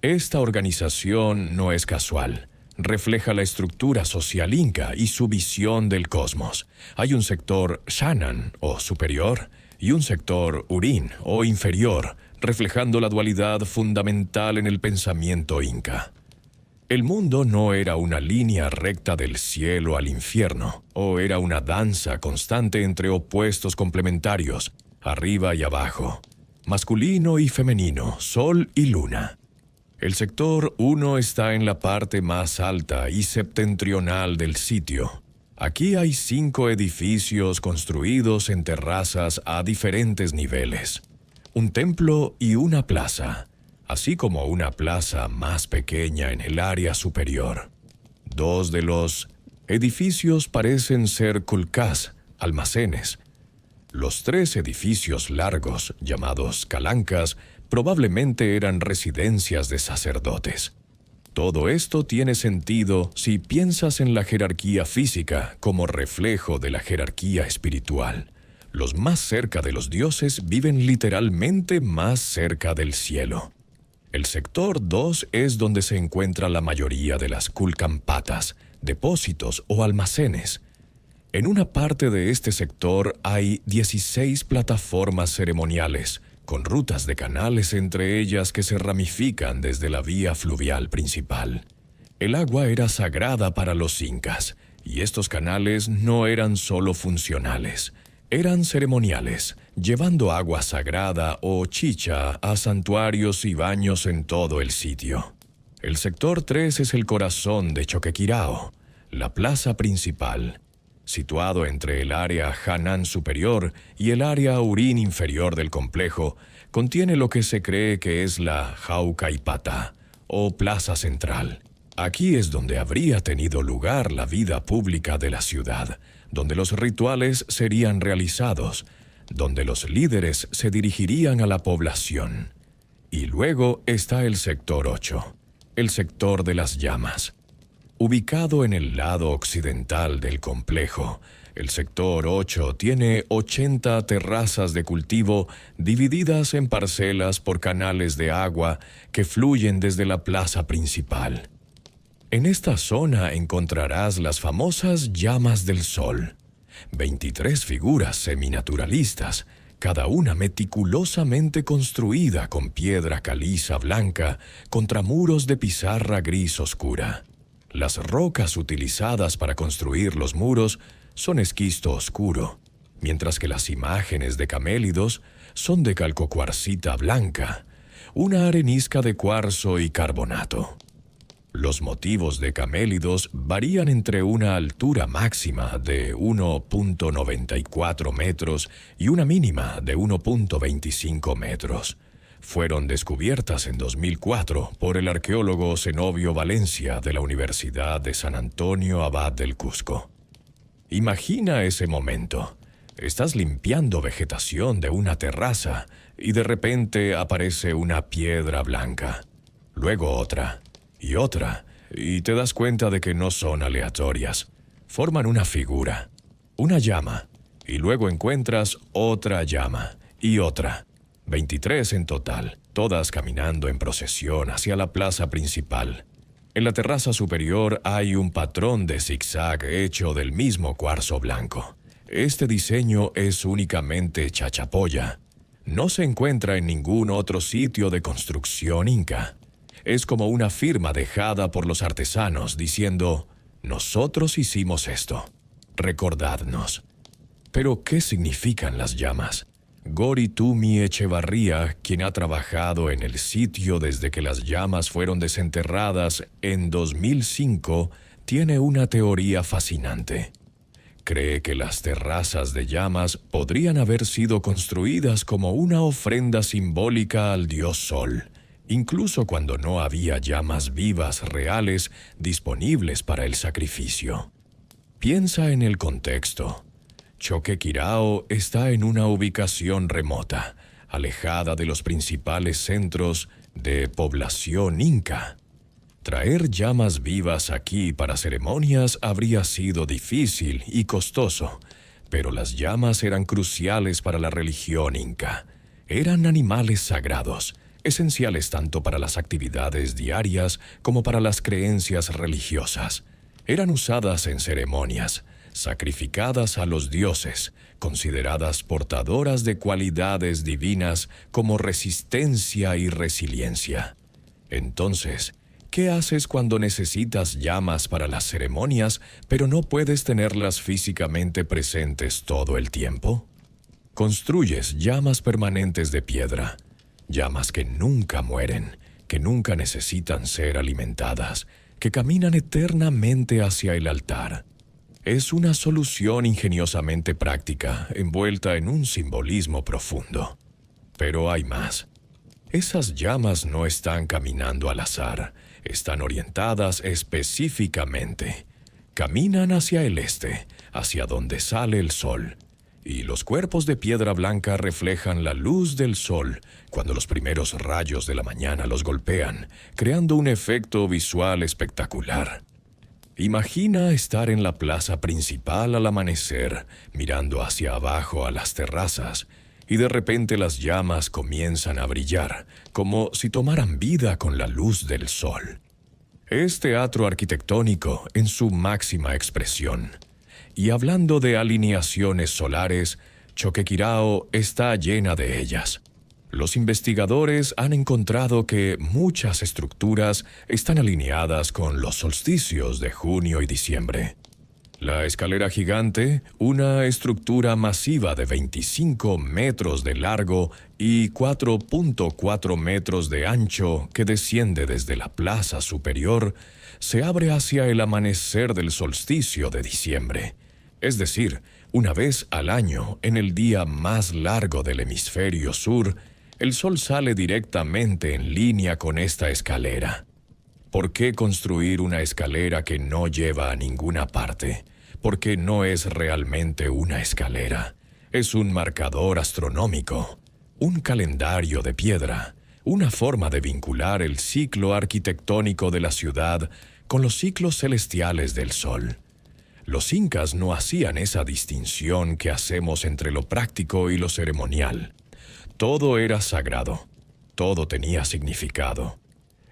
Esta organización no es casual. Refleja la estructura social inca y su visión del cosmos. Hay un sector Shannan, o superior, y un sector Urín, o inferior, reflejando la dualidad fundamental en el pensamiento inca. El mundo no era una línea recta del cielo al infierno, o era una danza constante entre opuestos complementarios, arriba y abajo, masculino y femenino, sol y luna. El sector 1 está en la parte más alta y septentrional del sitio. Aquí hay 5 edificios construidos en terrazas a diferentes niveles, un templo y una plaza, así como una plaza más pequeña en el área superior. 2 de los edificios parecen ser kulkas, almacenes. Los 3 edificios largos, llamados calancas, probablemente eran residencias de sacerdotes. Todo esto tiene sentido si piensas en la jerarquía física como reflejo de la jerarquía espiritual. Los más cerca de los dioses viven literalmente más cerca del cielo. El sector 2 es donde se encuentra la mayoría de las kulkampatas, depósitos o almacenes. En una parte de este sector hay 16 plataformas ceremoniales, con rutas de canales entre ellas que se ramifican desde la vía fluvial principal. El agua era sagrada para los incas, y estos canales no eran solo funcionales, eran ceremoniales, llevando agua sagrada o chicha a santuarios y baños en todo el sitio. El sector 3 es el corazón de Choquequirao, la plaza principal, situado entre el área Hanan superior y el área Urín inferior del complejo, contiene lo que se cree que es la Jaucaipata, o plaza central. Aquí es donde habría tenido lugar la vida pública de la ciudad, donde los rituales serían realizados, donde los líderes se dirigirían a la población. Y luego está el sector 8, el sector de las llamas. Ubicado en el lado occidental del complejo, el sector 8 tiene 80 terrazas de cultivo divididas en parcelas por canales de agua que fluyen desde la plaza principal. En esta zona encontrarás las famosas llamas del sol, 23 figuras seminaturalistas, cada una meticulosamente construida con piedra caliza blanca contra muros de pizarra gris oscura. Las rocas utilizadas para construir los muros son esquisto oscuro, mientras que las imágenes de camélidos son de calcocuarcita blanca, una arenisca de cuarzo y carbonato. Los motivos de camélidos varían entre una altura máxima de 1.94 metros y una mínima de 1.25 metros. Fueron descubiertas en 2004 por el arqueólogo Zenobio Valencia de la Universidad de San Antonio Abad del Cusco. Imagina ese momento. Estás limpiando vegetación de una terraza y de repente aparece una piedra blanca, luego otra y otra, y te das cuenta de que no son aleatorias. Forman una figura, una llama, y luego encuentras otra llama y otra. 23 en total, todas caminando en procesión hacia la plaza principal. En la terraza superior hay un patrón de zigzag hecho del mismo cuarzo blanco. Este diseño es únicamente Chachapoya. No se encuentra en ningún otro sitio de construcción inca. Es como una firma dejada por los artesanos diciendo: nosotros hicimos esto, recordadnos. Pero, ¿qué significan las llamas? Gori Tumi Echevarría, quien ha trabajado en el sitio desde que las llamas fueron desenterradas en 2005, tiene una teoría fascinante. Cree que las terrazas de llamas podrían haber sido construidas como una ofrenda simbólica al dios Sol, incluso cuando no había llamas vivas reales disponibles para el sacrificio. Piensa en el contexto. Choquequirao está en una ubicación remota, alejada de los principales centros de población inca. Traer llamas vivas aquí para ceremonias habría sido difícil y costoso, pero las llamas eran cruciales para la religión inca. Eran animales sagrados, esenciales tanto para las actividades diarias como para las creencias religiosas. Eran usadas en ceremonias, sacrificadas a los dioses, consideradas portadoras de cualidades divinas como resistencia y resiliencia. Entonces, ¿qué haces cuando necesitas llamas para las ceremonias, pero no puedes tenerlas físicamente presentes todo el tiempo? Construyes llamas permanentes de piedra, llamas que nunca mueren, que nunca necesitan ser alimentadas, que caminan eternamente hacia el altar. Es una solución ingeniosamente práctica, envuelta en un simbolismo profundo. Pero hay más. Esas llamas no están caminando al azar, están orientadas específicamente. Caminan hacia el este, hacia donde sale el sol. Y los cuerpos de piedra blanca reflejan la luz del sol cuando los primeros rayos de la mañana los golpean, creando un efecto visual espectacular. Imagina estar en la plaza principal al amanecer, mirando hacia abajo a las terrazas, y de repente las llamas comienzan a brillar, como si tomaran vida con la luz del sol. Es teatro arquitectónico en su máxima expresión. Y hablando de alineaciones solares, Choquequirao está llena de ellas. Los investigadores han encontrado que muchas estructuras están alineadas con los solsticios de junio y diciembre. La escalera gigante, una estructura masiva de 25 metros de largo y 4.4 metros de ancho que desciende desde la plaza superior, se abre hacia el amanecer del solsticio de diciembre. Es decir, una vez al año, en el día más largo del hemisferio sur, el sol sale directamente en línea con esta escalera. ¿Por qué construir una escalera que no lleva a ninguna parte? Porque no es realmente una escalera. Es un marcador astronómico, un calendario de piedra, una forma de vincular el ciclo arquitectónico de la ciudad con los ciclos celestiales del sol. Los incas no hacían esa distinción que hacemos entre lo práctico y lo ceremonial. Todo era sagrado, todo tenía significado.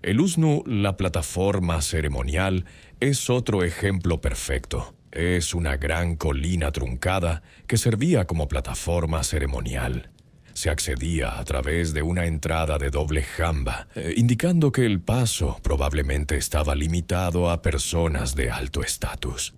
El Usnu, la plataforma ceremonial, es otro ejemplo perfecto. Es una gran colina truncada que servía como plataforma ceremonial. Se accedía a través de una entrada de doble jamba, indicando que el paso probablemente estaba limitado a personas de alto estatus.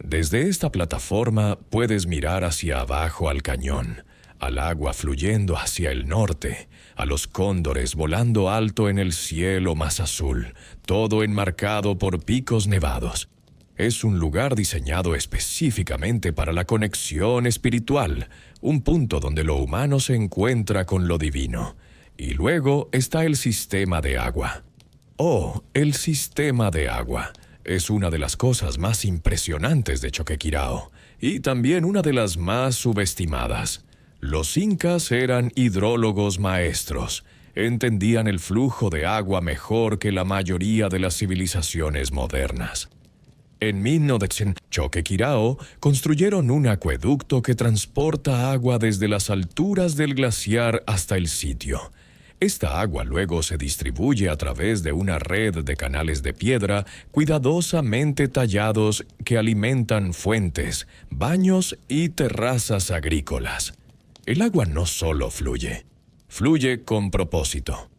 Desde esta plataforma puedes mirar hacia abajo al cañón, al agua fluyendo hacia el norte, a los cóndores volando alto en el cielo más azul, todo enmarcado por picos nevados. Es un lugar diseñado específicamente para la conexión espiritual, un punto donde lo humano se encuentra con lo divino. Y luego está el sistema de agua. Oh, el sistema de agua. Es una de las cosas más impresionantes de Choquequirao, y también una de las más subestimadas. Los incas eran hidrólogos maestros. Entendían el flujo de agua mejor que la mayoría de las civilizaciones modernas. En 1900, Choquequirao construyeron un acueducto que transporta agua desde las alturas del glaciar hasta el sitio. Esta agua luego se distribuye a través de una red de canales de piedra cuidadosamente tallados que alimentan fuentes, baños y terrazas agrícolas. El agua no solo fluye, fluye con propósito.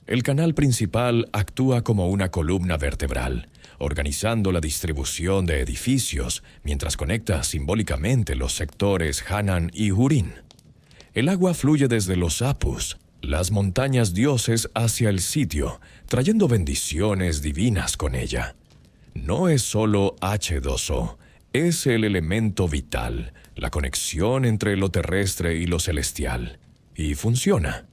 El canal principal actúa como una columna vertebral, organizando la distribución de edificios mientras conecta simbólicamente los sectores Hanan y Hurin. El agua fluye desde los Apus, las montañas dioses, hacia el sitio, trayendo bendiciones divinas con ella. No es solo H2O, es el elemento vital, la conexión entre lo terrestre y lo celestial. Y funciona.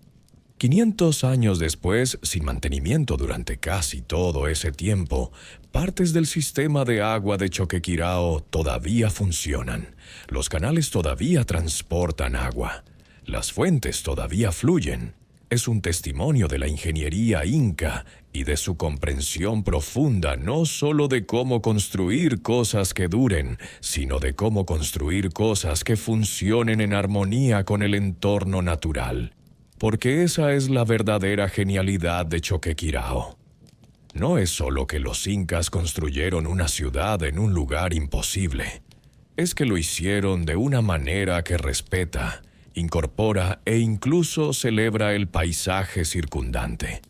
500 años después, sin mantenimiento durante casi todo ese tiempo, partes del sistema de agua de Choquequirao todavía funcionan. Los canales todavía transportan agua. Las fuentes todavía fluyen. Es un testimonio de la ingeniería inca y de su comprensión profunda no solo de cómo construir cosas que duren, sino de cómo construir cosas que funcionen en armonía con el entorno natural. Porque esa es la verdadera genialidad de Choquequirao. No es solo que los incas construyeron una ciudad en un lugar imposible. Es que lo hicieron de una manera que respeta, incorpora e incluso celebra el paisaje circundante.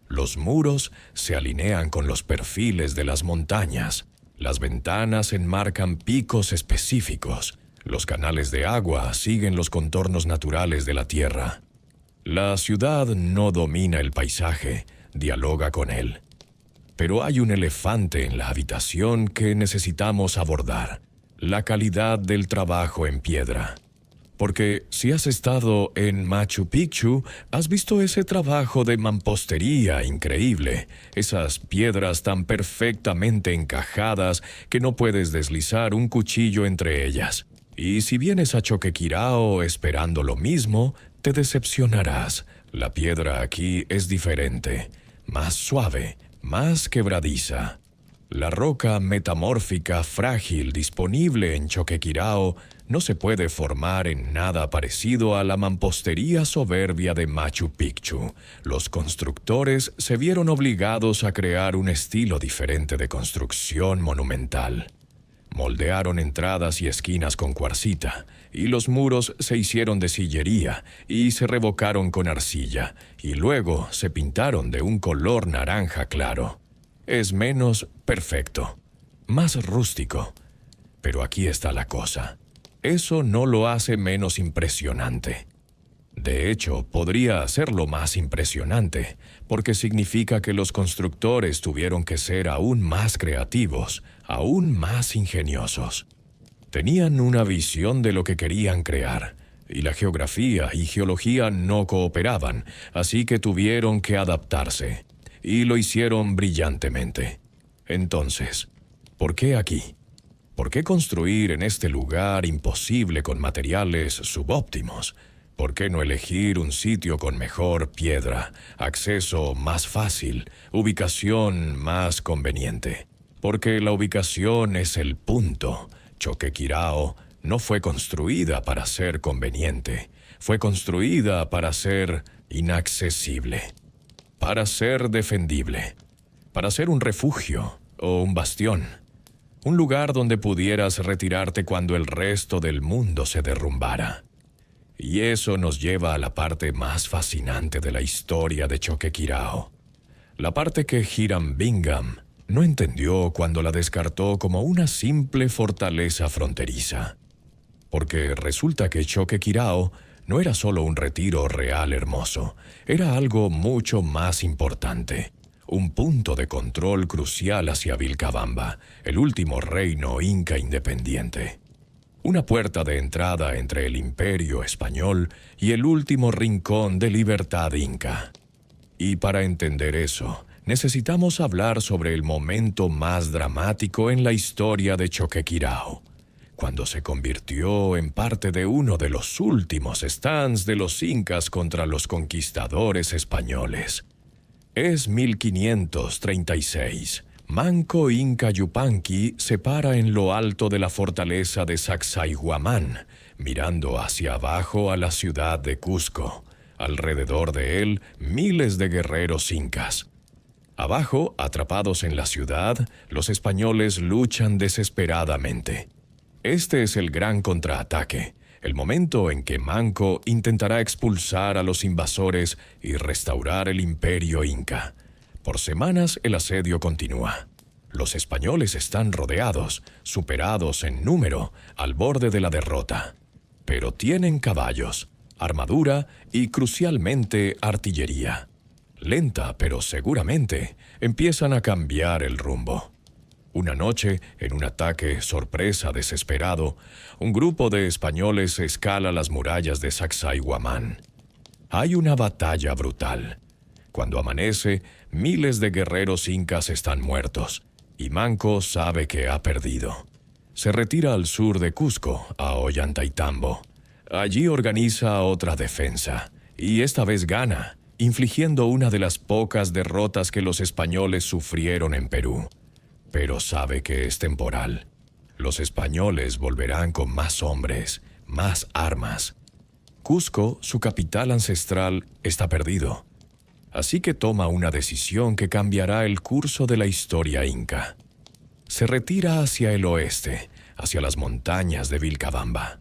Los muros se alinean con los perfiles de las montañas. Las ventanas enmarcan picos específicos. Los canales de agua siguen los contornos naturales de la tierra. La ciudad no domina el paisaje, dialoga con él. Pero hay un elefante en la habitación que necesitamos abordar: la calidad del trabajo en piedra. Porque si has estado en Machu Picchu, has visto ese trabajo de mampostería increíble, esas piedras tan perfectamente encajadas que no puedes deslizar un cuchillo entre ellas. Y si vienes a Choquequirao esperando lo mismo, te decepcionarás. La piedra aquí es diferente, más suave, más quebradiza. La roca metamórfica frágil disponible en Choquequirao no se puede formar en nada parecido a la mampostería soberbia de Machu Picchu. Los constructores se vieron obligados a crear un estilo diferente de construcción monumental. Moldearon entradas y esquinas con cuarcita, y los muros se hicieron de sillería y se revocaron con arcilla, y luego se pintaron de un color naranja claro. Es menos perfecto, más rústico. Pero aquí está la cosa. Eso no lo hace menos impresionante. De hecho, podría hacerlo más impresionante, porque significa que los constructores tuvieron que ser aún más creativos, aún más ingeniosos. Tenían una visión de lo que querían crear, y la geografía y geología no cooperaban, así que tuvieron que adaptarse, y lo hicieron brillantemente. Entonces, ¿por qué aquí? ¿Por qué construir en este lugar imposible con materiales subóptimos? ¿Por qué no elegir un sitio con mejor piedra, acceso más fácil, ubicación más conveniente? Porque la ubicación es el punto. Choquequirao no fue construida para ser conveniente, fue construida para ser inaccesible, para ser defendible, para ser un refugio o un bastión, un lugar donde pudieras retirarte cuando el resto del mundo se derrumbara. Y eso nos lleva a la parte más fascinante de la historia de Choquequirao. La parte que Hiram Bingham no entendió cuando la descartó como una simple fortaleza fronteriza. Porque resulta que Choquequirao no era solo un retiro real hermoso, era algo mucho más importante. Un punto de control crucial hacia Vilcabamba, el último reino inca independiente. Una puerta de entrada entre el imperio español y el último rincón de libertad inca. Y para entender eso, necesitamos hablar sobre el momento más dramático en la historia de Choquequirao, cuando se convirtió en parte de uno de los últimos stands de los incas contra los conquistadores españoles. Es 1536. Manco Inca Yupanqui se para en lo alto de la fortaleza de Sacsayhuamán, mirando hacia abajo a la ciudad de Cusco. Alrededor de él, miles de guerreros incas. Abajo, atrapados en la ciudad, los españoles luchan desesperadamente. Este es el gran contraataque, el momento en que Manco intentará expulsar a los invasores y restaurar el imperio inca. Por semanas el asedio continúa. Los españoles están rodeados, superados en número, al borde de la derrota. Pero tienen caballos, armadura y, crucialmente, artillería. Lenta, pero seguramente, empiezan a cambiar el rumbo. Una noche, en un ataque sorpresa desesperado, un grupo de españoles escala las murallas de Sacsayhuamán. Hay una batalla brutal. Cuando amanece, miles de guerreros incas están muertos, y Manco sabe que ha perdido. Se retira al sur de Cusco, a Ollantaytambo. Allí organiza otra defensa, y esta vez gana, infligiendo una de las pocas derrotas que los españoles sufrieron en Perú. Pero sabe que es temporal. Los españoles volverán con más hombres, más armas. Cusco, su capital ancestral, está perdido. Así que toma una decisión que cambiará el curso de la historia inca. Se retira hacia el oeste, hacia las montañas de Vilcabamba,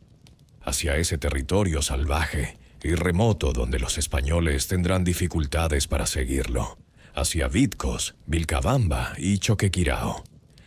hacia ese territorio salvaje y remoto donde los españoles tendrán dificultades para seguirlo, hacia Vitcos, Vilcabamba y Choquequirao.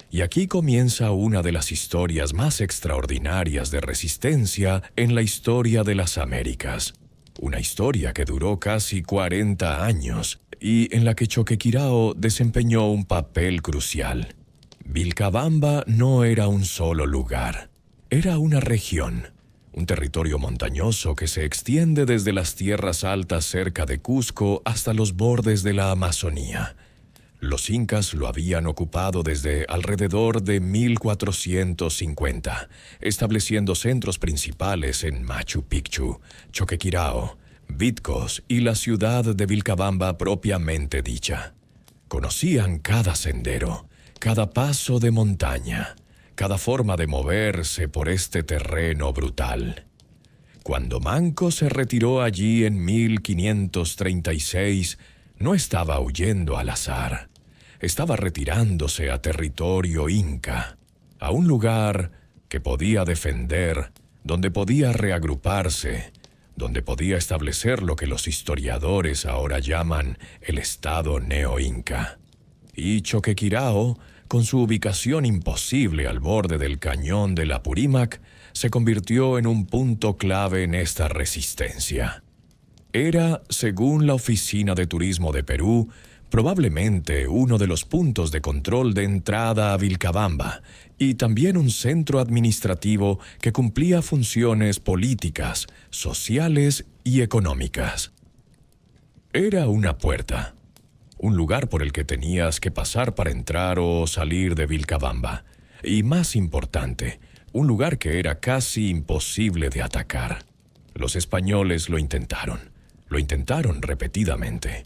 Y aquí comienza una de las historias más extraordinarias de resistencia en la historia de las Américas. Una historia que duró casi 40 años y en la que Choquequirao desempeñó un papel crucial. Vilcabamba no era un solo lugar, era una región, un territorio montañoso que se extiende desde las tierras altas cerca de Cusco hasta los bordes de la Amazonía. Los incas lo habían ocupado desde alrededor de 1450, estableciendo centros principales en Machu Picchu, Choquequirao, Vitcos y la ciudad de Vilcabamba propiamente dicha. Conocían cada sendero, cada paso de montaña, cada forma de moverse por este terreno brutal. Cuando Manco se retiró allí en 1536, no estaba huyendo al azar. Estaba retirándose a territorio inca, a un lugar que podía defender, donde podía reagruparse, donde podía establecer lo que los historiadores ahora llaman el Estado neo-inca. Y Choquequirao, con su ubicación imposible al borde del cañón del Apurímac, se convirtió en un punto clave en esta resistencia. Era, según la Oficina de Turismo de Perú, probablemente uno de los puntos de control de entrada a Vilcabamba y también un centro administrativo que cumplía funciones políticas, sociales y económicas. Era una puerta, un lugar por el que tenías que pasar para entrar o salir de Vilcabamba, y más importante, un lugar que era casi imposible de atacar. Los españoles lo intentaron repetidamente.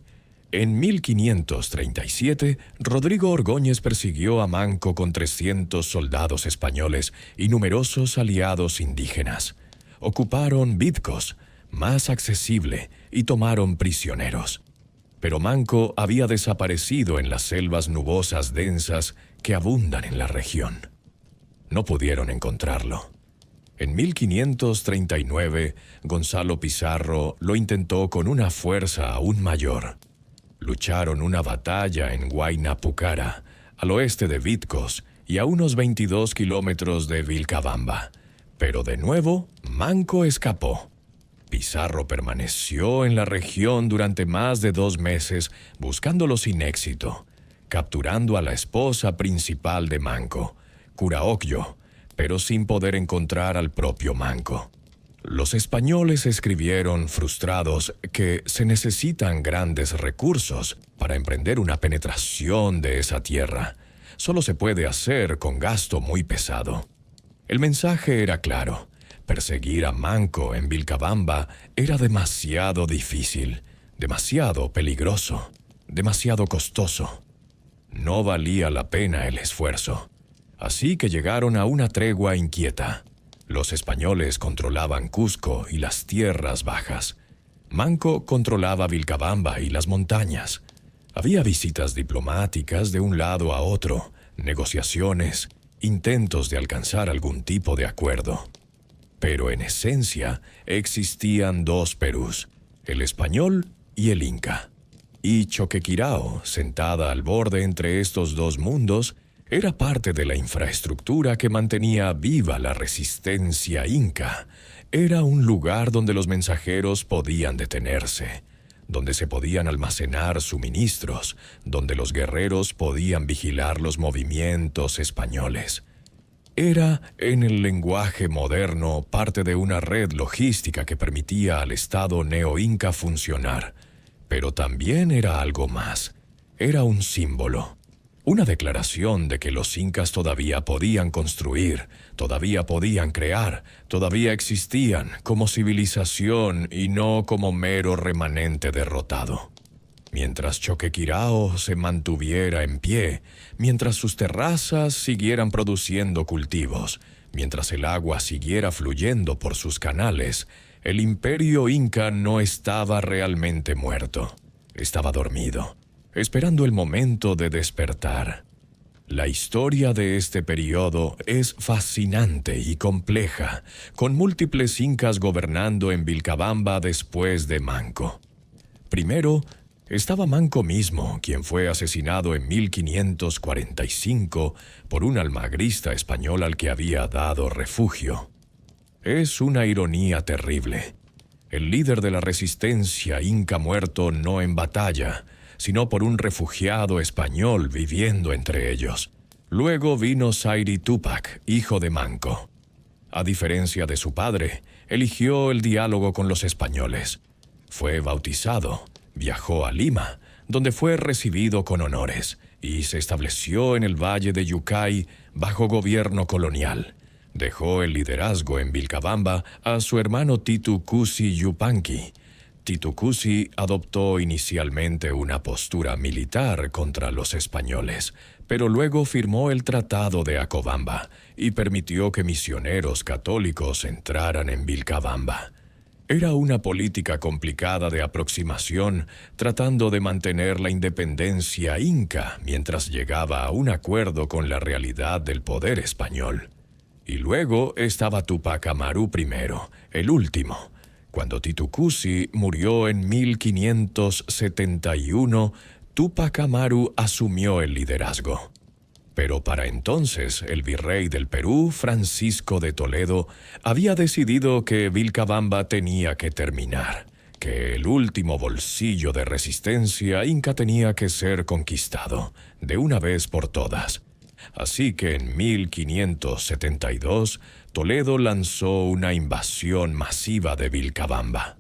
En 1537, Rodrigo Orgóñez persiguió a Manco con 300 soldados españoles y numerosos aliados indígenas. Ocuparon Vitcos, más accesible, y tomaron prisioneros. Pero Manco había desaparecido en las selvas nubosas densas que abundan en la región. No pudieron encontrarlo. En 1539, Gonzalo Pizarro lo intentó con una fuerza aún mayor. Lucharon una batalla en Huayna Pucará, al oeste de Vitcos y a unos 22 kilómetros de Vilcabamba. Pero de nuevo, Manco escapó. Pizarro permaneció en la región durante más de 2 meses buscándolo sin éxito, capturando a la esposa principal de Manco, Curaocyo, pero sin poder encontrar al propio Manco. Los españoles escribieron, frustrados, que se necesitan grandes recursos para emprender una penetración de esa tierra. Solo se puede hacer con gasto muy pesado. El mensaje era claro. Perseguir a Manco en Vilcabamba era demasiado difícil, demasiado peligroso, demasiado costoso. No valía la pena el esfuerzo. Así que llegaron a una tregua inquieta. Los españoles controlaban Cusco y las tierras bajas. Manco controlaba Vilcabamba y las montañas. Había visitas diplomáticas de un lado a otro, negociaciones, intentos de alcanzar algún tipo de acuerdo. Pero en esencia existían 2 Perús, el español y el inca. Y Choquequirao, sentada al borde entre estos 2 mundos, era parte de la infraestructura que mantenía viva la resistencia inca. Era un lugar donde los mensajeros podían detenerse, donde se podían almacenar suministros, donde los guerreros podían vigilar los movimientos españoles. Era, en el lenguaje moderno, parte de una red logística que permitía al Estado neo-inca funcionar. Pero también era algo más. Era un símbolo. Una declaración de que los incas todavía podían construir, todavía podían crear, todavía existían como civilización y no como mero remanente derrotado. Mientras Choquequirao se mantuviera en pie, mientras sus terrazas siguieran produciendo cultivos, mientras el agua siguiera fluyendo por sus canales, el imperio inca no estaba realmente muerto. Estaba dormido, esperando el momento de despertar. La historia de este periodo es fascinante y compleja, con múltiples incas gobernando en Vilcabamba después de Manco. Primero, estaba Manco mismo, quien fue asesinado en 1545 por un almagrista español al que había dado refugio. Es una ironía terrible. El líder de la resistencia inca muerto no en batalla, sino por un refugiado español viviendo entre ellos. Luego vino Sayri Tupac, hijo de Manco. A diferencia de su padre, eligió el diálogo con los españoles. Fue bautizado. Viajó a Lima, donde fue recibido con honores, y se estableció en el Valle de Yucay bajo gobierno colonial. Dejó el liderazgo en Vilcabamba a su hermano Titu Cusi Yupanqui. Titu Cusi adoptó inicialmente una postura militar contra los españoles, pero luego firmó el Tratado de Acobamba y permitió que misioneros católicos entraran en Vilcabamba. Era una política complicada de aproximación, tratando de mantener la independencia inca mientras llegaba a un acuerdo con la realidad del poder español. Y luego estaba Tupac Amaru I, el último. Cuando Titu Cusi murió en 1571, Tupac Amaru asumió el liderazgo. Pero para entonces, el virrey del Perú, Francisco de Toledo, había decidido que Vilcabamba tenía que terminar, que el último bolsillo de resistencia inca tenía que ser conquistado, de una vez por todas. Así que en 1572, Toledo lanzó una invasión masiva de Vilcabamba.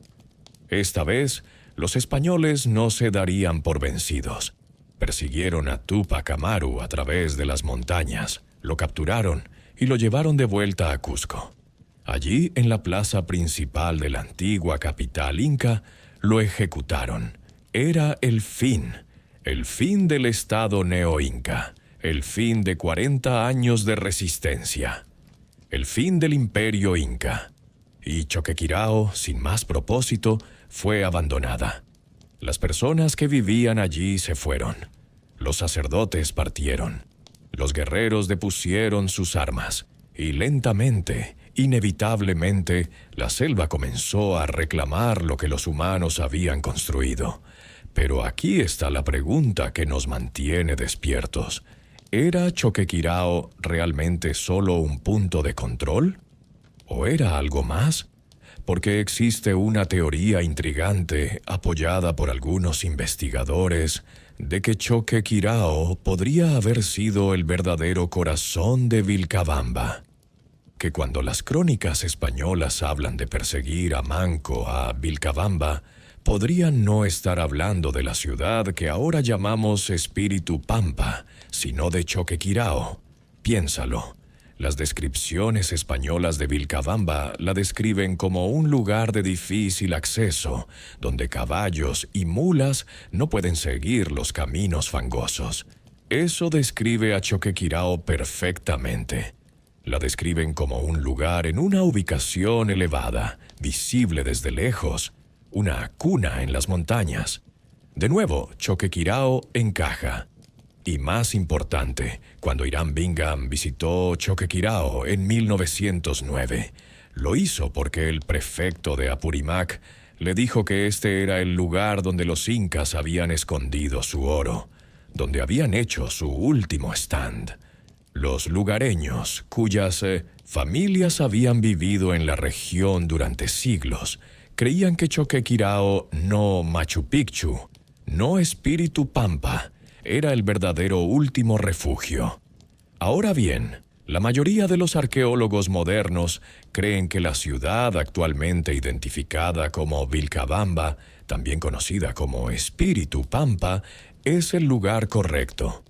Esta vez, los españoles no se darían por vencidos. Persiguieron a Tupac Amaru a través de las montañas, lo capturaron y lo llevaron de vuelta a Cusco. Allí, en la plaza principal de la antigua capital inca, lo ejecutaron. Era el fin del Estado neo-inca, el fin de 40 años de resistencia, el fin del imperio inca. Y Choquequirao, sin más propósito, fue abandonada. Las personas que vivían allí se fueron. Los sacerdotes partieron. Los guerreros depusieron sus armas y lentamente, inevitablemente la selva comenzó a reclamar lo que los humanos habían construido. Pero aquí está la pregunta que nos mantiene despiertos. ¿Era Choquequirao realmente solo un punto de control? ¿O era algo más? Porque existe una teoría intrigante, apoyada por algunos investigadores, de que Choquequirao podría haber sido el verdadero corazón de Vilcabamba. Que cuando las crónicas españolas hablan de perseguir a Manco a Vilcabamba, podrían no estar hablando de la ciudad que ahora llamamos Espíritu Pampa, sino de Choquequirao. Piénsalo. Las descripciones españolas de Vilcabamba la describen como un lugar de difícil acceso, donde caballos y mulas no pueden seguir los caminos fangosos. Eso describe a Choquequirao perfectamente. La describen como un lugar en una ubicación elevada, visible desde lejos, una cuna en las montañas. De nuevo, Choquequirao encaja. Y más importante, cuando Irán Bingham visitó Choquequirao en 1909, lo hizo porque el prefecto de Apurímac le dijo que este era el lugar donde los incas habían escondido su oro, donde habían hecho su último stand. Los lugareños, cuyas familias habían vivido en la región durante siglos, creían que Choquequirao, no Machu Picchu, no Espíritu Pampa, era el verdadero último refugio. Ahora bien, la mayoría de los arqueólogos modernos creen que la ciudad actualmente identificada como Vilcabamba, también conocida como Espíritu Pampa, es el lugar correcto.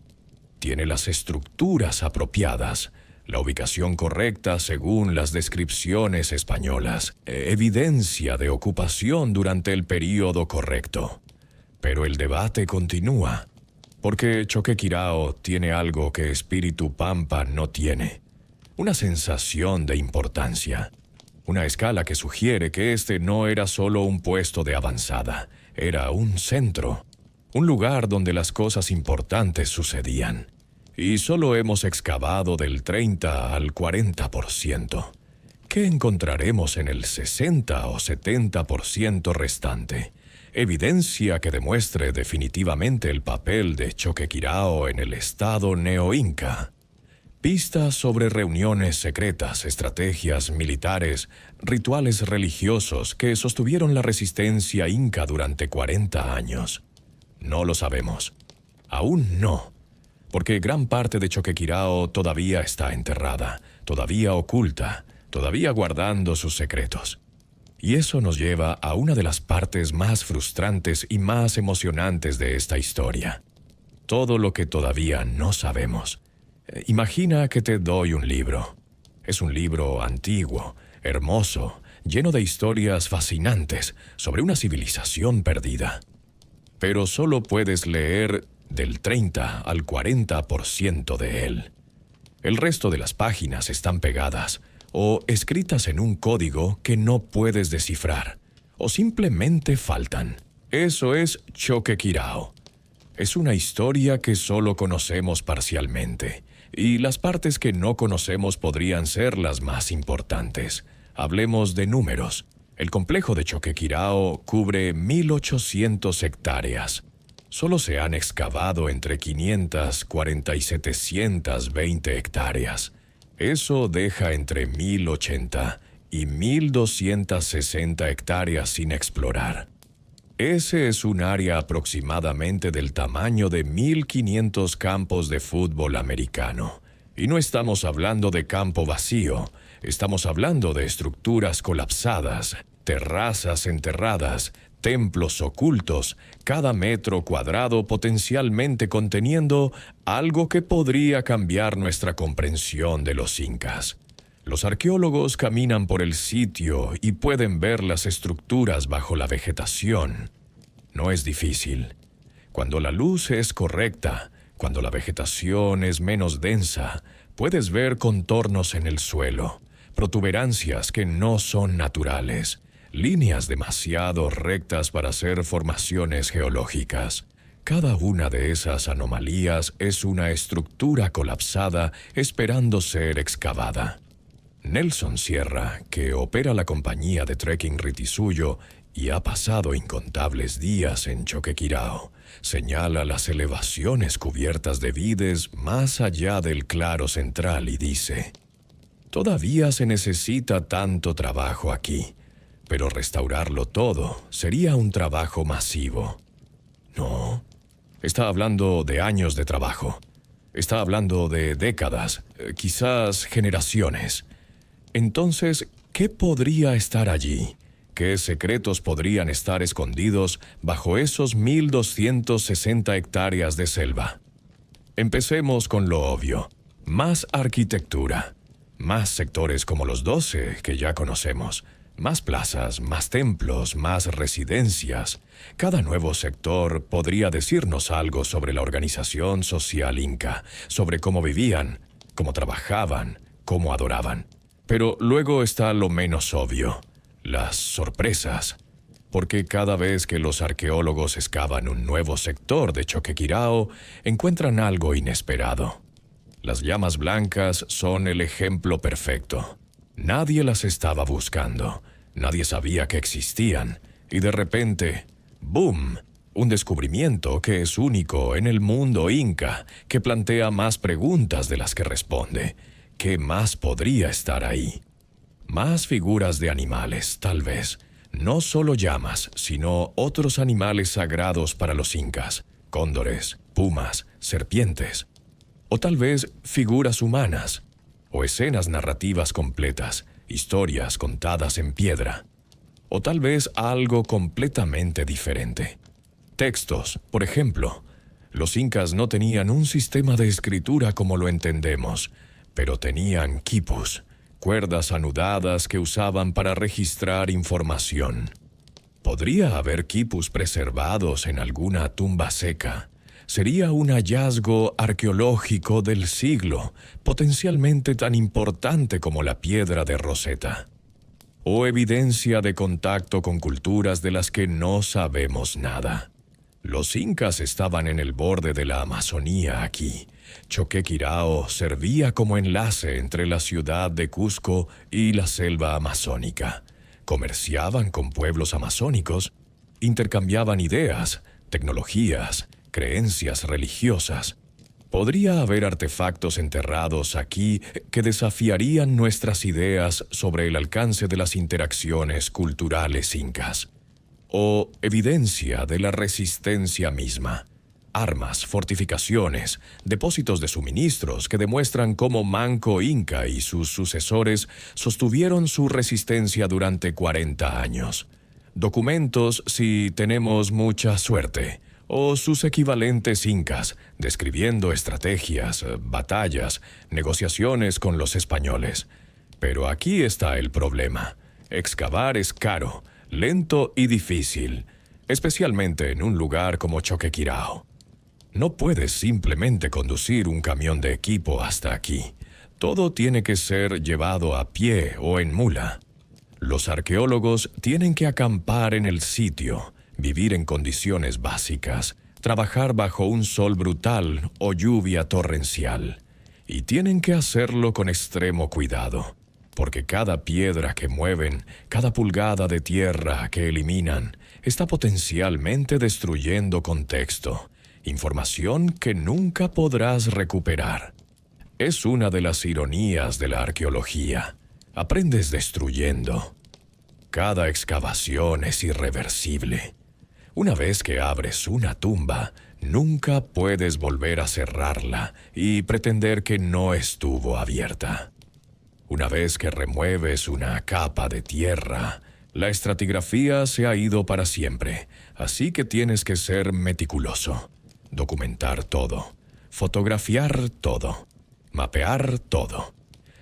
Tiene las estructuras apropiadas, la ubicación correcta según las descripciones españolas, evidencia de ocupación durante el período correcto. Pero el debate continúa, porque Choquequirao tiene algo que Espíritu Pampa no tiene: una sensación de importancia, una escala que sugiere que este no era solo un puesto de avanzada, era un centro, un lugar donde las cosas importantes sucedían. Y solo hemos excavado del 30 al 40%. ¿Qué encontraremos en el 60 o 70% restante? Evidencia que demuestre definitivamente el papel de Choquequirao en el estado neo-inca. Pistas sobre reuniones secretas, estrategias militares, rituales religiosos que sostuvieron la resistencia inca durante 40 años. No lo sabemos. Aún no. Porque gran parte de Choquequirao todavía está enterrada, todavía oculta, todavía guardando sus secretos. Y eso nos lleva a una de las partes más frustrantes y más emocionantes de esta historia. Todo lo que todavía no sabemos. Imagina que te doy un libro. Es un libro antiguo, hermoso, lleno de historias fascinantes sobre una civilización perdida. Pero solo puedes leer del 30 al 40% de él. El resto de las páginas están pegadas o escritas en un código que no puedes descifrar, o simplemente faltan. Eso es Choquequirao. Es una historia que solo conocemos parcialmente, y las partes que no conocemos podrían ser las más importantes. Hablemos de números. El complejo de Choquequirao cubre 1.800 hectáreas. Solo se han excavado entre 540 y 720 hectáreas. Eso deja entre 1.080 y 1.260 hectáreas sin explorar. Ese es un área aproximadamente del tamaño de 1.500 campos de fútbol americano. Y no estamos hablando de campo vacío, estamos hablando de estructuras colapsadas, terrazas enterradas, templos ocultos, cada metro cuadrado potencialmente conteniendo algo que podría cambiar nuestra comprensión de los incas. Los arqueólogos caminan por el sitio y pueden ver las estructuras bajo la vegetación. No es difícil. Cuando la luz es correcta, cuando la vegetación es menos densa, puedes ver contornos en el suelo, protuberancias que no son naturales, líneas demasiado rectas para ser formaciones geológicas. Cada una de esas anomalías es una estructura colapsada esperando ser excavada. Nelson Sierra, que opera la compañía de trekking Ritisuyo y ha pasado incontables días en Choquequirao, señala las elevaciones cubiertas de vides más allá del claro central y dice: todavía se necesita tanto trabajo aquí, pero restaurarlo todo sería un trabajo masivo. No, está hablando de años de trabajo. Está hablando de décadas, quizás generaciones. Entonces, ¿qué podría estar allí? ¿Qué secretos podrían estar escondidos bajo esos 1.260 hectáreas de selva? Empecemos con lo obvio. Más arquitectura. Más sectores como los 12 que ya conocemos. Más plazas, más templos, más residencias. Cada nuevo sector podría decirnos algo sobre la organización social inca, sobre cómo vivían, cómo trabajaban, cómo adoraban. Pero luego está lo menos obvio, las sorpresas. Porque cada vez que los arqueólogos excavan un nuevo sector de Choquequirao, encuentran algo inesperado. Las llamas blancas son el ejemplo perfecto. Nadie las estaba buscando, nadie sabía que existían, y de repente, ¡boom!, un descubrimiento que es único en el mundo inca, que plantea más preguntas de las que responde. ¿Qué más podría estar ahí? Más figuras de animales, tal vez. No solo llamas, sino otros animales sagrados para los incas, cóndores, pumas, serpientes. O tal vez figuras humanas, o escenas narrativas completas, historias contadas en piedra. O tal vez algo completamente diferente. Textos, por ejemplo. Los incas no tenían un sistema de escritura como lo entendemos, pero tenían quipus, cuerdas anudadas que usaban para registrar información. ¿Podría haber quipus preservados en alguna tumba seca? Sería un hallazgo arqueológico del siglo, potencialmente tan importante como la piedra de Rosetta. O evidencia de contacto con culturas de las que no sabemos nada. Los incas estaban en el borde de la Amazonía aquí. Choquequirao servía como enlace entre la ciudad de Cusco y la selva amazónica. Comerciaban con pueblos amazónicos, intercambiaban ideas, tecnologías, creencias religiosas. Podría haber artefactos enterrados aquí que desafiarían nuestras ideas sobre el alcance de las interacciones culturales incas. O evidencia de la resistencia misma. Armas, fortificaciones, depósitos de suministros que demuestran cómo Manco Inca y sus sucesores sostuvieron su resistencia durante 40 años. Documentos, si tenemos mucha suerte, o sus equivalentes incas, describiendo estrategias, batallas, negociaciones con los españoles. Pero aquí está el problema. Excavar es caro, lento y difícil, especialmente en un lugar como Choquequirao. No puedes simplemente conducir un camión de equipo hasta aquí. Todo tiene que ser llevado a pie o en mula. Los arqueólogos tienen que acampar en el sitio, vivir en condiciones básicas, trabajar bajo un sol brutal o lluvia torrencial. Y tienen que hacerlo con extremo cuidado, porque cada piedra que mueven, cada pulgada de tierra que eliminan, está potencialmente destruyendo contexto, información que nunca podrás recuperar. Es una de las ironías de la arqueología. Aprendes destruyendo. Cada excavación es irreversible. Una vez que abres una tumba, nunca puedes volver a cerrarla y pretender que no estuvo abierta. Una vez que remueves una capa de tierra, la estratigrafía se ha ido para siempre, así que tienes que ser meticuloso. Documentar todo, fotografiar todo, mapear todo.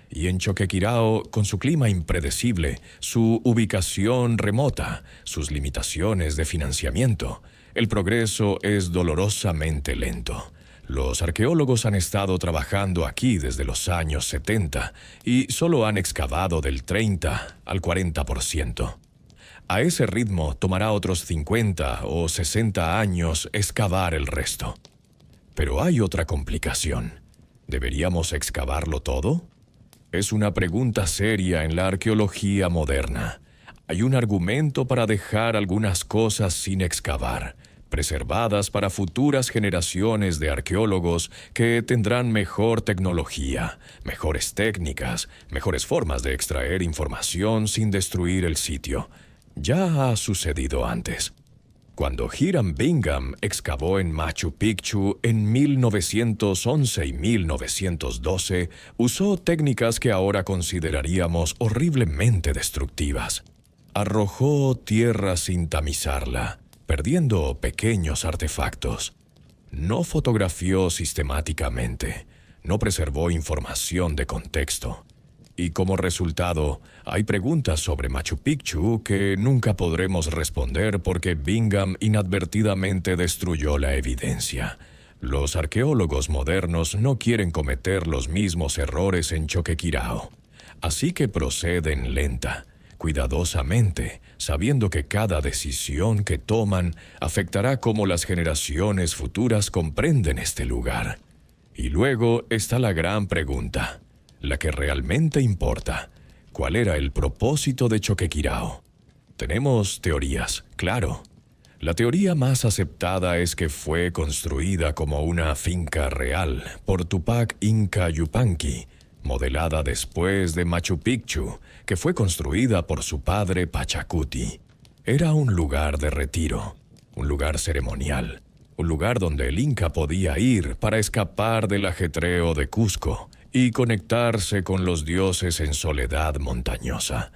Y en Choquequirao, con su clima impredecible, su ubicación remota, sus limitaciones de financiamiento, el progreso es dolorosamente lento. Los arqueólogos han estado trabajando aquí desde los años 70 y solo han excavado del 30 al 40%. A ese ritmo tomará otros 50 o 60 años excavar el resto. Pero hay otra complicación. ¿Deberíamos excavarlo todo? Es una pregunta seria en la arqueología moderna. Hay un argumento para dejar algunas cosas sin excavar, preservadas para futuras generaciones de arqueólogos que tendrán mejor tecnología, mejores técnicas, mejores formas de extraer información sin destruir el sitio. Ya ha sucedido antes. Cuando Hiram Bingham excavó en Machu Picchu en 1911 y 1912, usó técnicas que ahora consideraríamos horriblemente destructivas. Arrojó tierra sin tamizarla, perdiendo pequeños artefactos. No fotografió sistemáticamente, no preservó información de contexto. Y como resultado, hay preguntas sobre Machu Picchu que nunca podremos responder porque Bingham inadvertidamente destruyó la evidencia. Los arqueólogos modernos no quieren cometer los mismos errores en Choquequirao. Así que proceden lenta, cuidadosamente, sabiendo que cada decisión que toman afectará cómo las generaciones futuras comprenden este lugar. Y luego está la gran pregunta, la que realmente importa. ¿Cuál era el propósito de Choquequirao? Tenemos teorías, claro. La teoría más aceptada es que fue construida como una finca real por Tupac Inca Yupanqui, modelada después de Machu Picchu, que fue construida por su padre Pachacuti. Era un lugar de retiro, un lugar ceremonial, un lugar donde el Inca podía ir para escapar del ajetreo de Cusco y conectarse con los dioses en soledad montañosa.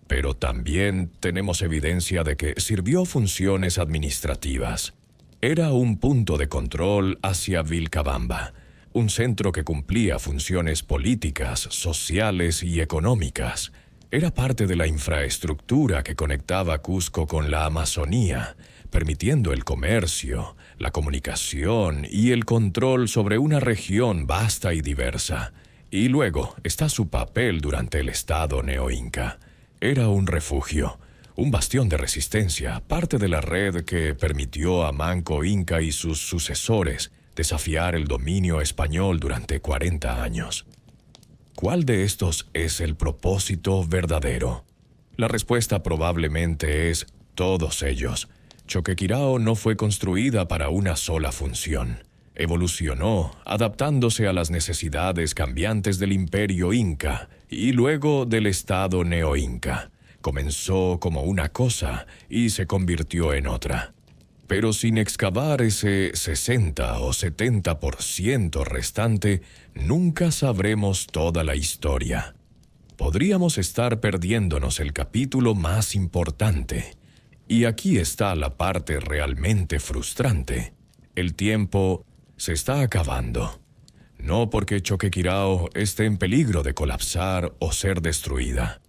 Pero también tenemos evidencia de que sirvió funciones administrativas. Era un punto de control hacia Vilcabamba, un centro que cumplía funciones políticas, sociales y económicas. Era parte de la infraestructura que conectaba Cusco con la Amazonía, permitiendo el comercio, la comunicación y el control sobre una región vasta y diversa. Y luego está su papel durante el estado neoinca. Era un refugio, un bastión de resistencia, parte de la red que permitió a Manco Inca y sus sucesores desafiar el dominio español durante 40 años. ¿Cuál de estos es el propósito verdadero? La respuesta probablemente es todos ellos. Choquequirao no fue construida para una sola función. Evolucionó, adaptándose a las necesidades cambiantes del imperio inca y luego del estado neoinca. Comenzó como una cosa y se convirtió en otra. Pero sin excavar ese 60 o 70% restante, nunca sabremos toda la historia. Podríamos estar perdiéndonos el capítulo más importante. Y aquí está la parte realmente frustrante. El tiempo se está acabando. No porque Choquequirao esté en peligro de colapsar o ser destruida.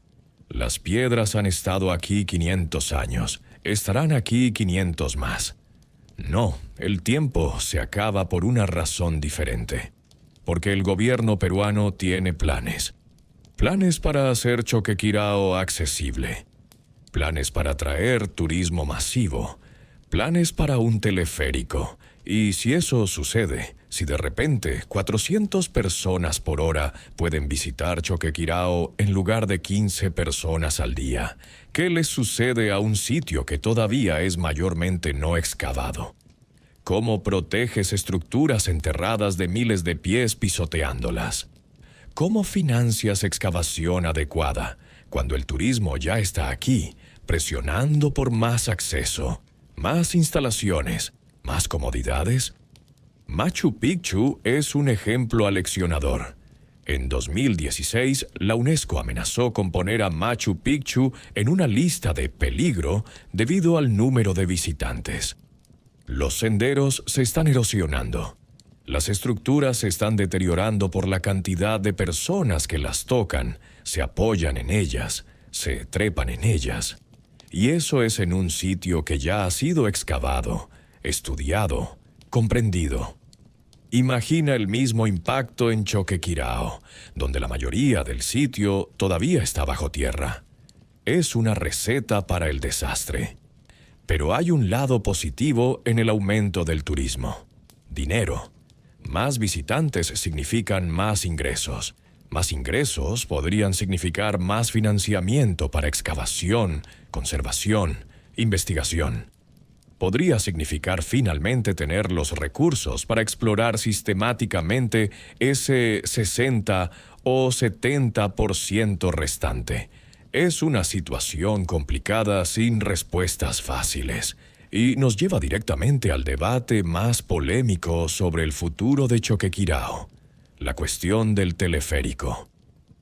Las piedras han estado aquí 500 años. Estarán aquí 500 más. No, el tiempo se acaba por una razón diferente. Porque el gobierno peruano tiene planes. Planes para hacer Choquequirao accesible. Planes para atraer turismo masivo. Planes para un teleférico. Y si eso sucede, si de repente 400 personas por hora pueden visitar Choquequirao en lugar de 15 personas al día, ¿qué les sucede a un sitio que todavía es mayormente no excavado? ¿Cómo proteges estructuras enterradas de miles de pies pisoteándolas? ¿Cómo financias excavación adecuada cuando el turismo ya está aquí, presionando por más acceso, más instalaciones, más comodidades? Machu Picchu es un ejemplo aleccionador. En 2016, la UNESCO amenazó con poner a Machu Picchu en una lista de peligro debido al número de visitantes. Los senderos se están erosionando. Las estructuras se están deteriorando por la cantidad de personas que las tocan, se apoyan en ellas, se trepan en ellas. Y eso es en un sitio que ya ha sido excavado, estudiado, comprendido. Imagina el mismo impacto en Choquequirao, donde la mayoría del sitio todavía está bajo tierra. Es una receta para el desastre. Pero hay un lado positivo en el aumento del turismo. Dinero. Más visitantes significan más ingresos. Más ingresos podrían significar más financiamiento para excavación, conservación, investigación. Podría significar finalmente tener los recursos para explorar sistemáticamente ese 60 o 70% restante. Es una situación complicada sin respuestas fáciles y nos lleva directamente al debate más polémico sobre el futuro de Choquequirao, la cuestión del teleférico.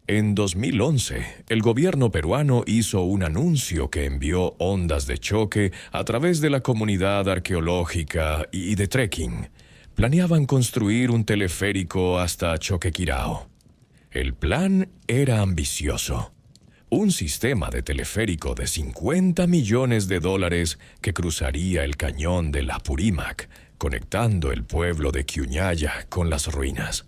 En 2011, el gobierno peruano hizo un anuncio que envió ondas de choque a través de la comunidad arqueológica y de trekking. Planeaban construir un teleférico hasta Choquequirao. El plan era ambicioso. Un sistema de teleférico de $50 millones que cruzaría el cañón del Apurímac, conectando el pueblo de Quiuñaya con las ruinas.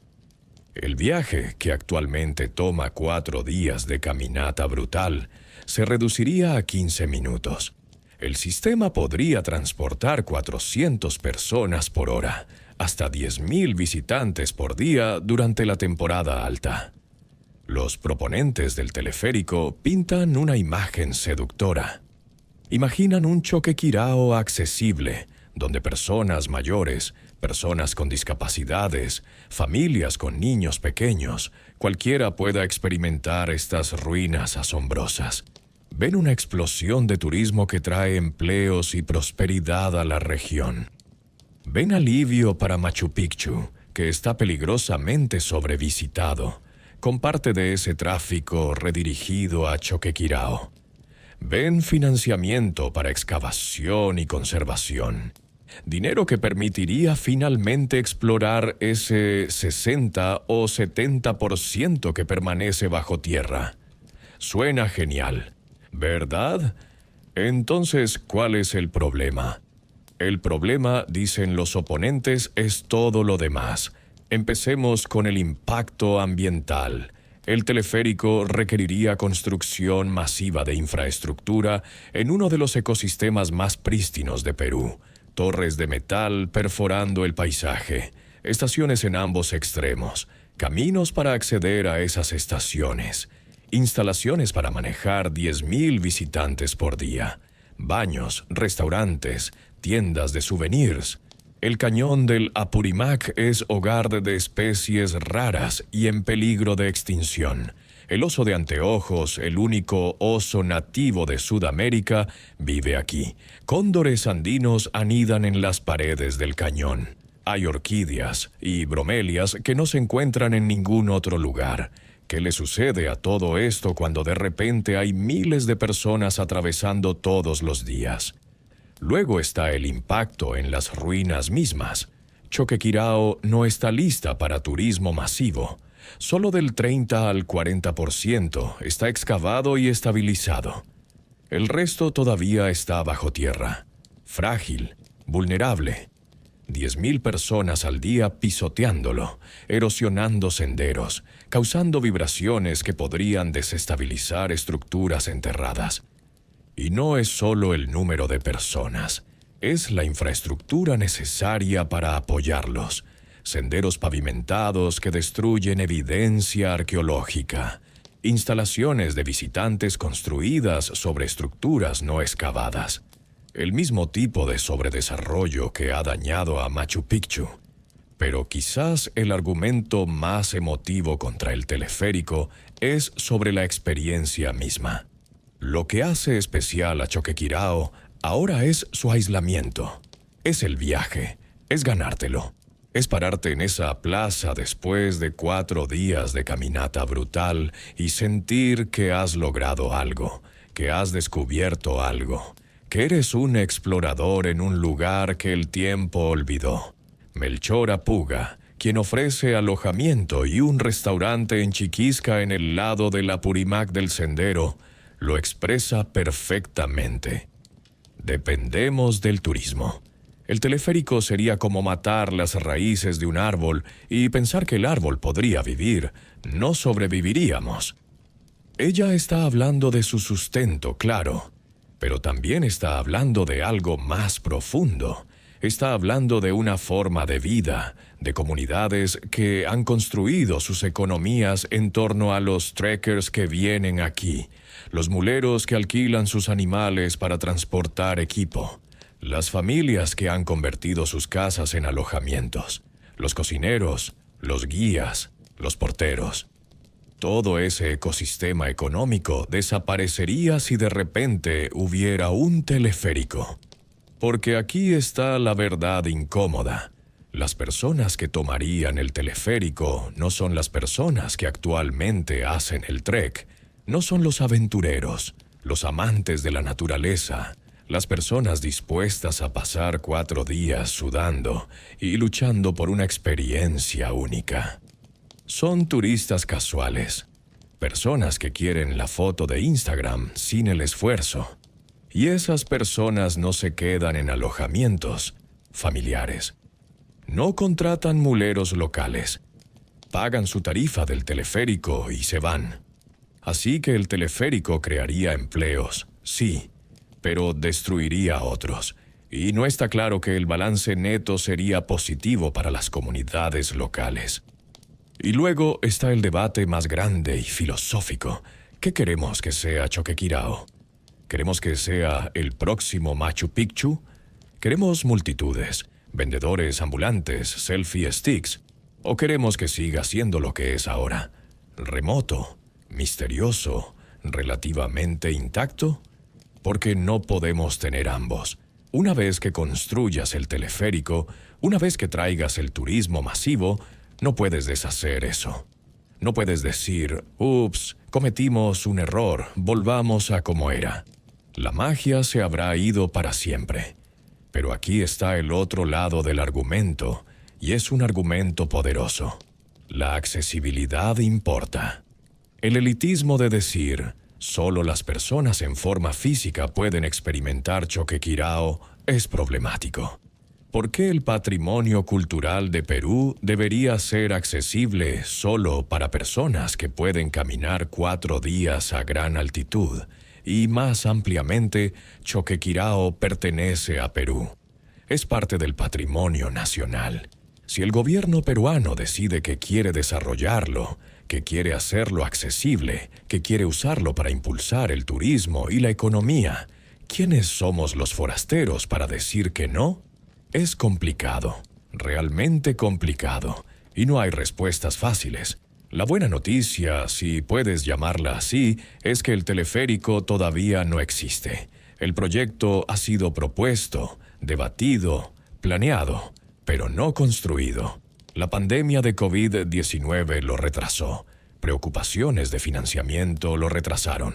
El viaje, que actualmente toma 4 días de caminata brutal, se reduciría a 15 minutos. El sistema podría transportar 400 personas por hora, hasta 10.000 visitantes por día durante la temporada alta. Los proponentes del teleférico pintan una imagen seductora. Imaginan un Choquequirao accesible, donde personas mayores, personas con discapacidades, familias con niños pequeños, cualquiera pueda experimentar estas ruinas asombrosas. Ven una explosión de turismo que trae empleos y prosperidad a la región. Ven alivio para Machu Picchu, que está peligrosamente sobrevisitado, con parte de ese tráfico redirigido a Choquequirao. Ven financiamiento para excavación y conservación. Dinero que permitiría finalmente explorar ese 60 o 70% que permanece bajo tierra. Suena genial, ¿verdad? Entonces, ¿cuál es el problema? El problema, dicen los oponentes, es todo lo demás. Empecemos con el impacto ambiental. El teleférico requeriría construcción masiva de infraestructura en uno de los ecosistemas más prístinos de Perú. Torres de metal perforando el paisaje, estaciones en ambos extremos, caminos para acceder a esas estaciones, instalaciones para manejar 10.000 visitantes por día, baños, restaurantes, tiendas de souvenirs. El cañón del Apurímac es hogar de especies raras y en peligro de extinción. El oso de anteojos, el único oso nativo de Sudamérica, vive aquí. Cóndores andinos anidan en las paredes del cañón. Hay orquídeas y bromelias que no se encuentran en ningún otro lugar. ¿Qué le sucede a todo esto cuando de repente hay miles de personas atravesando todos los días? Luego está el impacto en las ruinas mismas. Choquequirao no está lista para turismo masivo. Solo del 30 al 40% está excavado y estabilizado. El resto todavía está bajo tierra, frágil, vulnerable. 10.000 personas al día pisoteándolo, erosionando senderos, causando vibraciones que podrían desestabilizar estructuras enterradas. Y no es solo el número de personas, es la infraestructura necesaria para apoyarlos. Senderos pavimentados que destruyen evidencia arqueológica. Instalaciones de visitantes construidas sobre estructuras no excavadas. El mismo tipo de sobredesarrollo que ha dañado a Machu Picchu. Pero quizás el argumento más emotivo contra el teleférico es sobre la experiencia misma. Lo que hace especial a Choquequirao ahora es su aislamiento. Es el viaje, es ganártelo. Es pararte en esa plaza después de 4 días de caminata brutal y sentir que has logrado algo, que has descubierto algo, que eres un explorador en un lugar que el tiempo olvidó. Melchor Apuga, quien ofrece alojamiento y un restaurante en Chiquisca en el lado del Apurímac del Sendero, lo expresa perfectamente. Dependemos del turismo. El teleférico sería como matar las raíces de un árbol y pensar que el árbol podría vivir. No sobreviviríamos. Ella está hablando de su sustento, claro, pero también está hablando de algo más profundo. Está hablando de una forma de vida, de comunidades que han construido sus economías en torno a los trekkers que vienen aquí, los muleros que alquilan sus animales para transportar equipo, las familias que han convertido sus casas en alojamientos, los cocineros, los guías, los porteros. Todo ese ecosistema económico desaparecería si de repente hubiera un teleférico. Porque aquí está la verdad incómoda. Las personas que tomarían el teleférico no son las personas que actualmente hacen el trek, no son los aventureros, los amantes de la naturaleza, las personas dispuestas a pasar 4 días sudando y luchando por una experiencia única. Son turistas casuales, personas que quieren la foto de Instagram sin el esfuerzo. Y esas personas no se quedan en alojamientos familiares. No contratan muleros locales. Pagan su tarifa del teleférico y se van. Así que el teleférico crearía empleos, sí, pero destruiría otros. Y no está claro que el balance neto sería positivo para las comunidades locales. Y luego está el debate más grande y filosófico. ¿Qué queremos que sea Choquequirao? ¿Queremos que sea el próximo Machu Picchu? ¿Queremos multitudes, vendedores ambulantes, selfie sticks? ¿O queremos que siga siendo lo que es ahora? ¿Remoto, misterioso, relativamente intacto? Porque no podemos tener ambos. Una vez que construyas el teleférico, una vez que traigas el turismo masivo, no puedes deshacer eso. No puedes decir, ups, cometimos un error, volvamos a como era. La magia se habrá ido para siempre. Pero aquí está el otro lado del argumento, y es un argumento poderoso. La accesibilidad importa. El elitismo de decir, solo las personas en forma física pueden experimentar Choquequirao es problemático. ¿Por qué el patrimonio cultural de Perú debería ser accesible solo para personas que pueden caminar 4 días a gran altitud? Y más ampliamente, Choquequirao pertenece a Perú. Es parte del patrimonio nacional. Si el gobierno peruano decide que quiere desarrollarlo, que quiere hacerlo accesible, que quiere usarlo para impulsar el turismo y la economía, ¿quiénes somos los forasteros para decir que no? Es complicado, realmente complicado, y no hay respuestas fáciles. La buena noticia, si puedes llamarla así, es que el teleférico todavía no existe. El proyecto ha sido propuesto, debatido, planeado, pero no construido. La pandemia de COVID-19 lo retrasó. Preocupaciones de financiamiento lo retrasaron.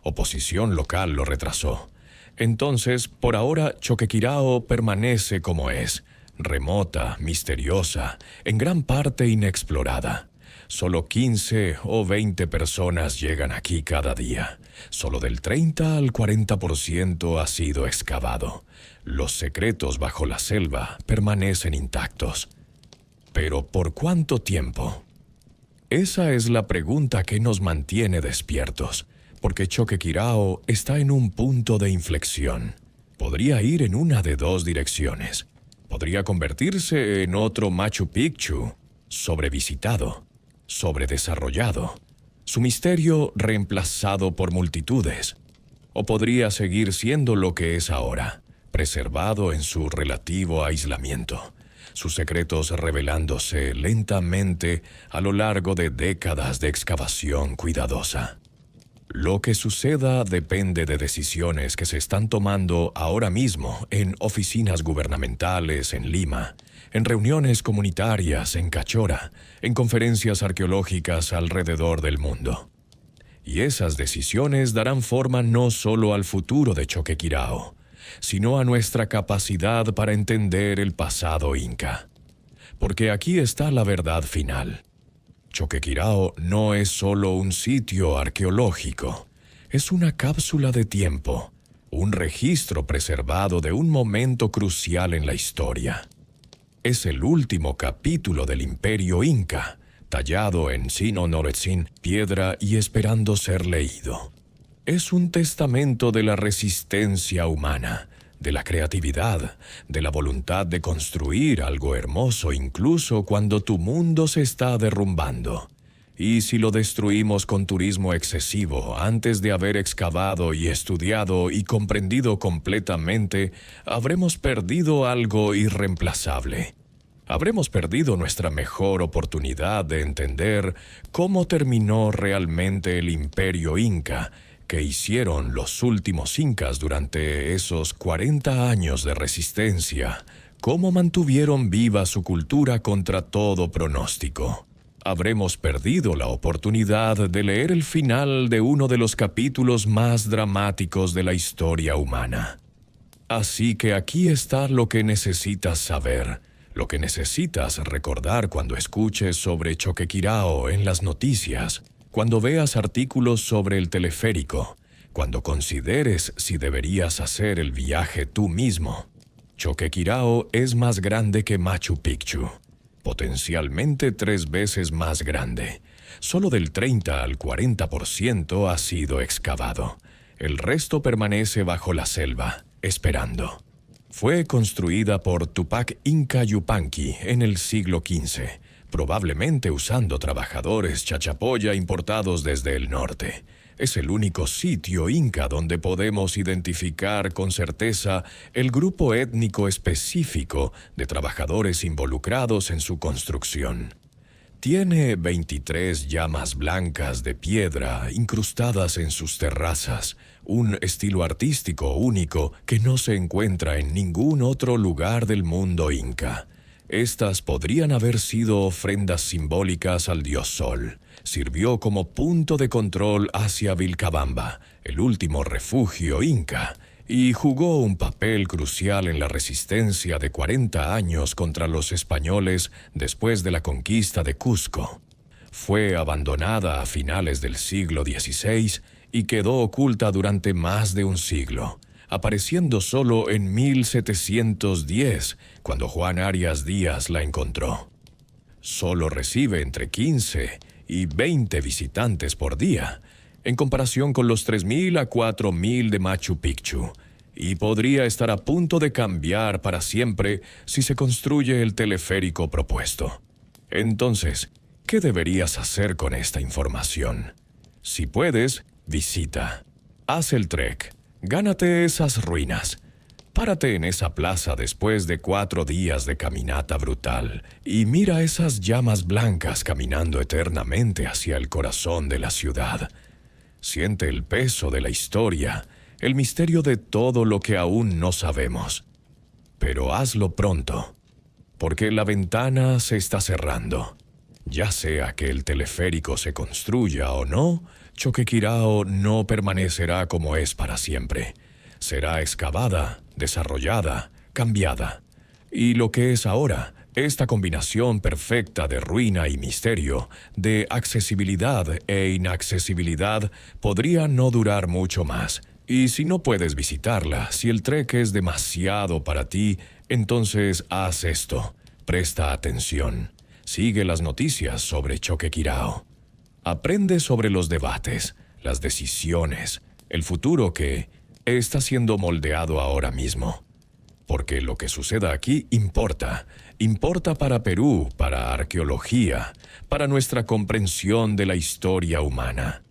Oposición local lo retrasó. Entonces, por ahora, Choquequirao permanece como es, remota, misteriosa, en gran parte inexplorada. Solo 15 o 20 personas llegan aquí cada día. Solo del 30 al 40% ha sido excavado. Los secretos bajo la selva permanecen intactos. ¿Pero por cuánto tiempo? Esa es la pregunta que nos mantiene despiertos, porque Choquequirao está en un punto de inflexión. Podría ir en una de 2 direcciones. Podría convertirse en otro Machu Picchu, sobrevisitado, sobredesarrollado, su misterio reemplazado por multitudes. O podría seguir siendo lo que es ahora, preservado en su relativo aislamiento, sus secretos revelándose lentamente a lo largo de décadas de excavación cuidadosa. Lo que suceda depende de decisiones que se están tomando ahora mismo en oficinas gubernamentales en Lima, en reuniones comunitarias en Cachora, en conferencias arqueológicas alrededor del mundo. Y esas decisiones darán forma no solo al futuro de Choquequirao, sino a nuestra capacidad para entender el pasado inca. Porque aquí está la verdad final. Choquequirao no es solo un sitio arqueológico, es una cápsula de tiempo, un registro preservado de un momento crucial en la historia. Es el último capítulo del Imperio Inca, tallado en Sino-Noretzin, piedra y esperando ser leído. Es un testamento de la resistencia humana, de la creatividad, de la voluntad de construir algo hermoso incluso cuando tu mundo se está derrumbando. Y si lo destruimos con turismo excesivo antes de haber excavado y estudiado y comprendido completamente, habremos perdido algo irreemplazable. Habremos perdido nuestra mejor oportunidad de entender cómo terminó realmente el imperio inca, que hicieron los últimos incas durante esos 40 años de resistencia, cómo mantuvieron viva su cultura contra todo pronóstico. Habremos perdido la oportunidad de leer el final de uno de los capítulos más dramáticos de la historia humana. Así que aquí está lo que necesitas saber, lo que necesitas recordar cuando escuches sobre Choquequirao en las noticias, cuando veas artículos sobre el teleférico, cuando consideres si deberías hacer el viaje tú mismo. Choquequirao es más grande que Machu Picchu. Potencialmente 3 veces más grande. Solo del 30 al 40% ha sido excavado. El resto permanece bajo la selva, esperando. Fue construida por Tupac Inca Yupanqui en el siglo XV, probablemente usando trabajadores chachapoya importados desde el norte. Es el único sitio inca donde podemos identificar con certeza el grupo étnico específico de trabajadores involucrados en su construcción. Tiene 23 llamas blancas de piedra incrustadas en sus terrazas, un estilo artístico único que no se encuentra en ningún otro lugar del mundo inca. Estas podrían haber sido ofrendas simbólicas al dios Sol. Sirvió como punto de control hacia Vilcabamba, el último refugio inca, y jugó un papel crucial en la resistencia de 40 años contra los españoles después de la conquista de Cusco. Fue abandonada a finales del siglo XVI y quedó oculta durante más de un siglo, apareciendo solo en 1710, cuando Juan Arias Díaz la encontró. Solo recibe entre 15 y 20 visitantes por día, en comparación con los 3.000 a 4.000 de Machu Picchu, y podría estar a punto de cambiar para siempre si se construye el teleférico propuesto. Entonces, ¿qué deberías hacer con esta información? Si puedes, visita. Haz el trek. Gánate esas ruinas. Párate en esa plaza después de 4 días de caminata brutal y mira esas llamas blancas caminando eternamente hacia el corazón de la ciudad. Siente el peso de la historia, el misterio de todo lo que aún no sabemos. Pero hazlo pronto, porque la ventana se está cerrando. Ya sea que el teleférico se construya o no, Choquequirao no permanecerá como es para siempre. Será excavada, desarrollada, cambiada. Y lo que es ahora, esta combinación perfecta de ruina y misterio, de accesibilidad e inaccesibilidad, podría no durar mucho más. Y si no puedes visitarla, si el trek es demasiado para ti, entonces haz esto. Presta atención. Sigue las noticias sobre Choquequirao. Aprende sobre los debates, las decisiones, el futuro que está siendo moldeado ahora mismo. Porque lo que suceda aquí importa. Importa para Perú, para arqueología, para nuestra comprensión de la historia humana.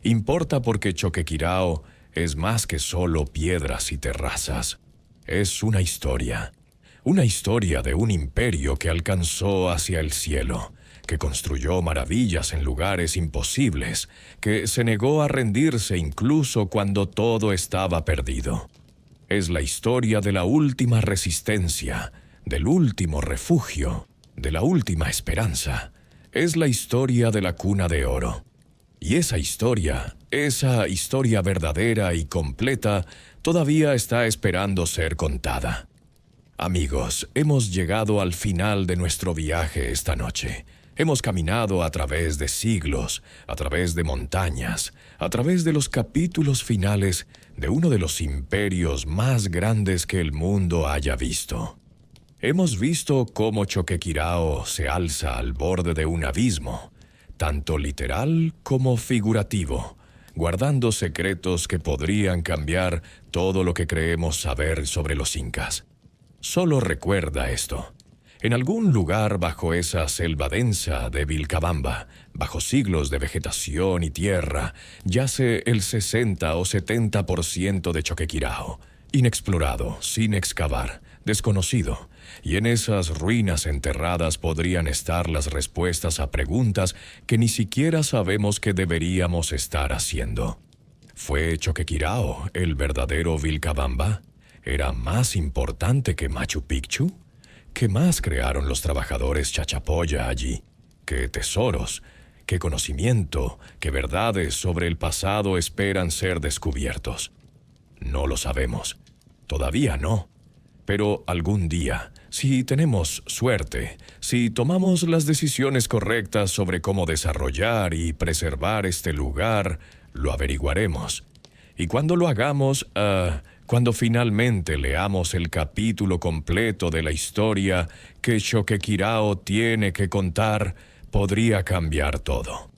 Importa porque Choquequirao es más que solo piedras y terrazas. Es una historia de un imperio que alcanzó hacia el cielo, que construyó maravillas en lugares imposibles, que se negó a rendirse incluso cuando todo estaba perdido. Es la historia de la última resistencia, del último refugio, de la última esperanza. Es la historia de la cuna de oro. Y esa historia verdadera y completa, todavía está esperando ser contada. Amigos, hemos llegado al final de nuestro viaje esta noche. Hemos caminado a través de siglos, a través de montañas, a través de los capítulos finales de uno de los imperios más grandes que el mundo haya visto. Hemos visto cómo Choquequirao se alza al borde de un abismo, tanto literal como figurativo, guardando secretos que podrían cambiar todo lo que creemos saber sobre los incas. Solo recuerda esto. En algún lugar bajo esa selva densa de Vilcabamba, bajo siglos de vegetación y tierra, yace el 60 o 70% de Choquequirao, inexplorado, sin excavar, desconocido, y en esas ruinas enterradas podrían estar las respuestas a preguntas que ni siquiera sabemos que deberíamos estar haciendo. ¿Fue Choquequirao el verdadero Vilcabamba? ¿Era más importante que Machu Picchu? ¿Qué más crearon los trabajadores Chachapoya allí? ¿Qué tesoros, qué conocimiento, qué verdades sobre el pasado esperan ser descubiertos? No lo sabemos. Todavía no. Pero algún día, si tenemos suerte, si tomamos las decisiones correctas sobre cómo desarrollar y preservar este lugar, lo averiguaremos. Y cuando lo hagamos, cuando finalmente leamos el capítulo completo de la historia que Choquequirao tiene que contar, podría cambiar todo.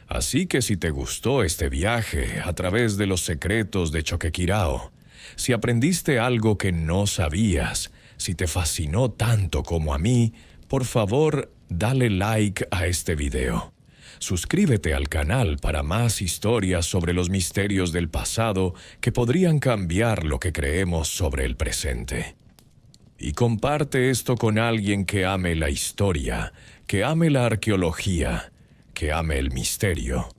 Así que si te gustó este viaje a través de los secretos de Choquequirao, si aprendiste algo que no sabías, si te fascinó tanto como a mí, por favor, dale like a este video. Suscríbete al canal para más historias sobre los misterios del pasado que podrían cambiar lo que creemos sobre el presente. Y comparte esto con alguien que ame la historia, que ame la arqueología, que ame el misterio.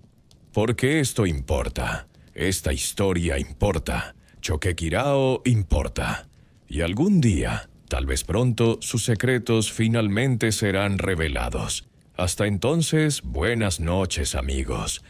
Porque esto importa, esta historia importa, Choquequirao importa. Y algún día, tal vez pronto, sus secretos finalmente serán revelados. Hasta entonces, buenas noches, amigos.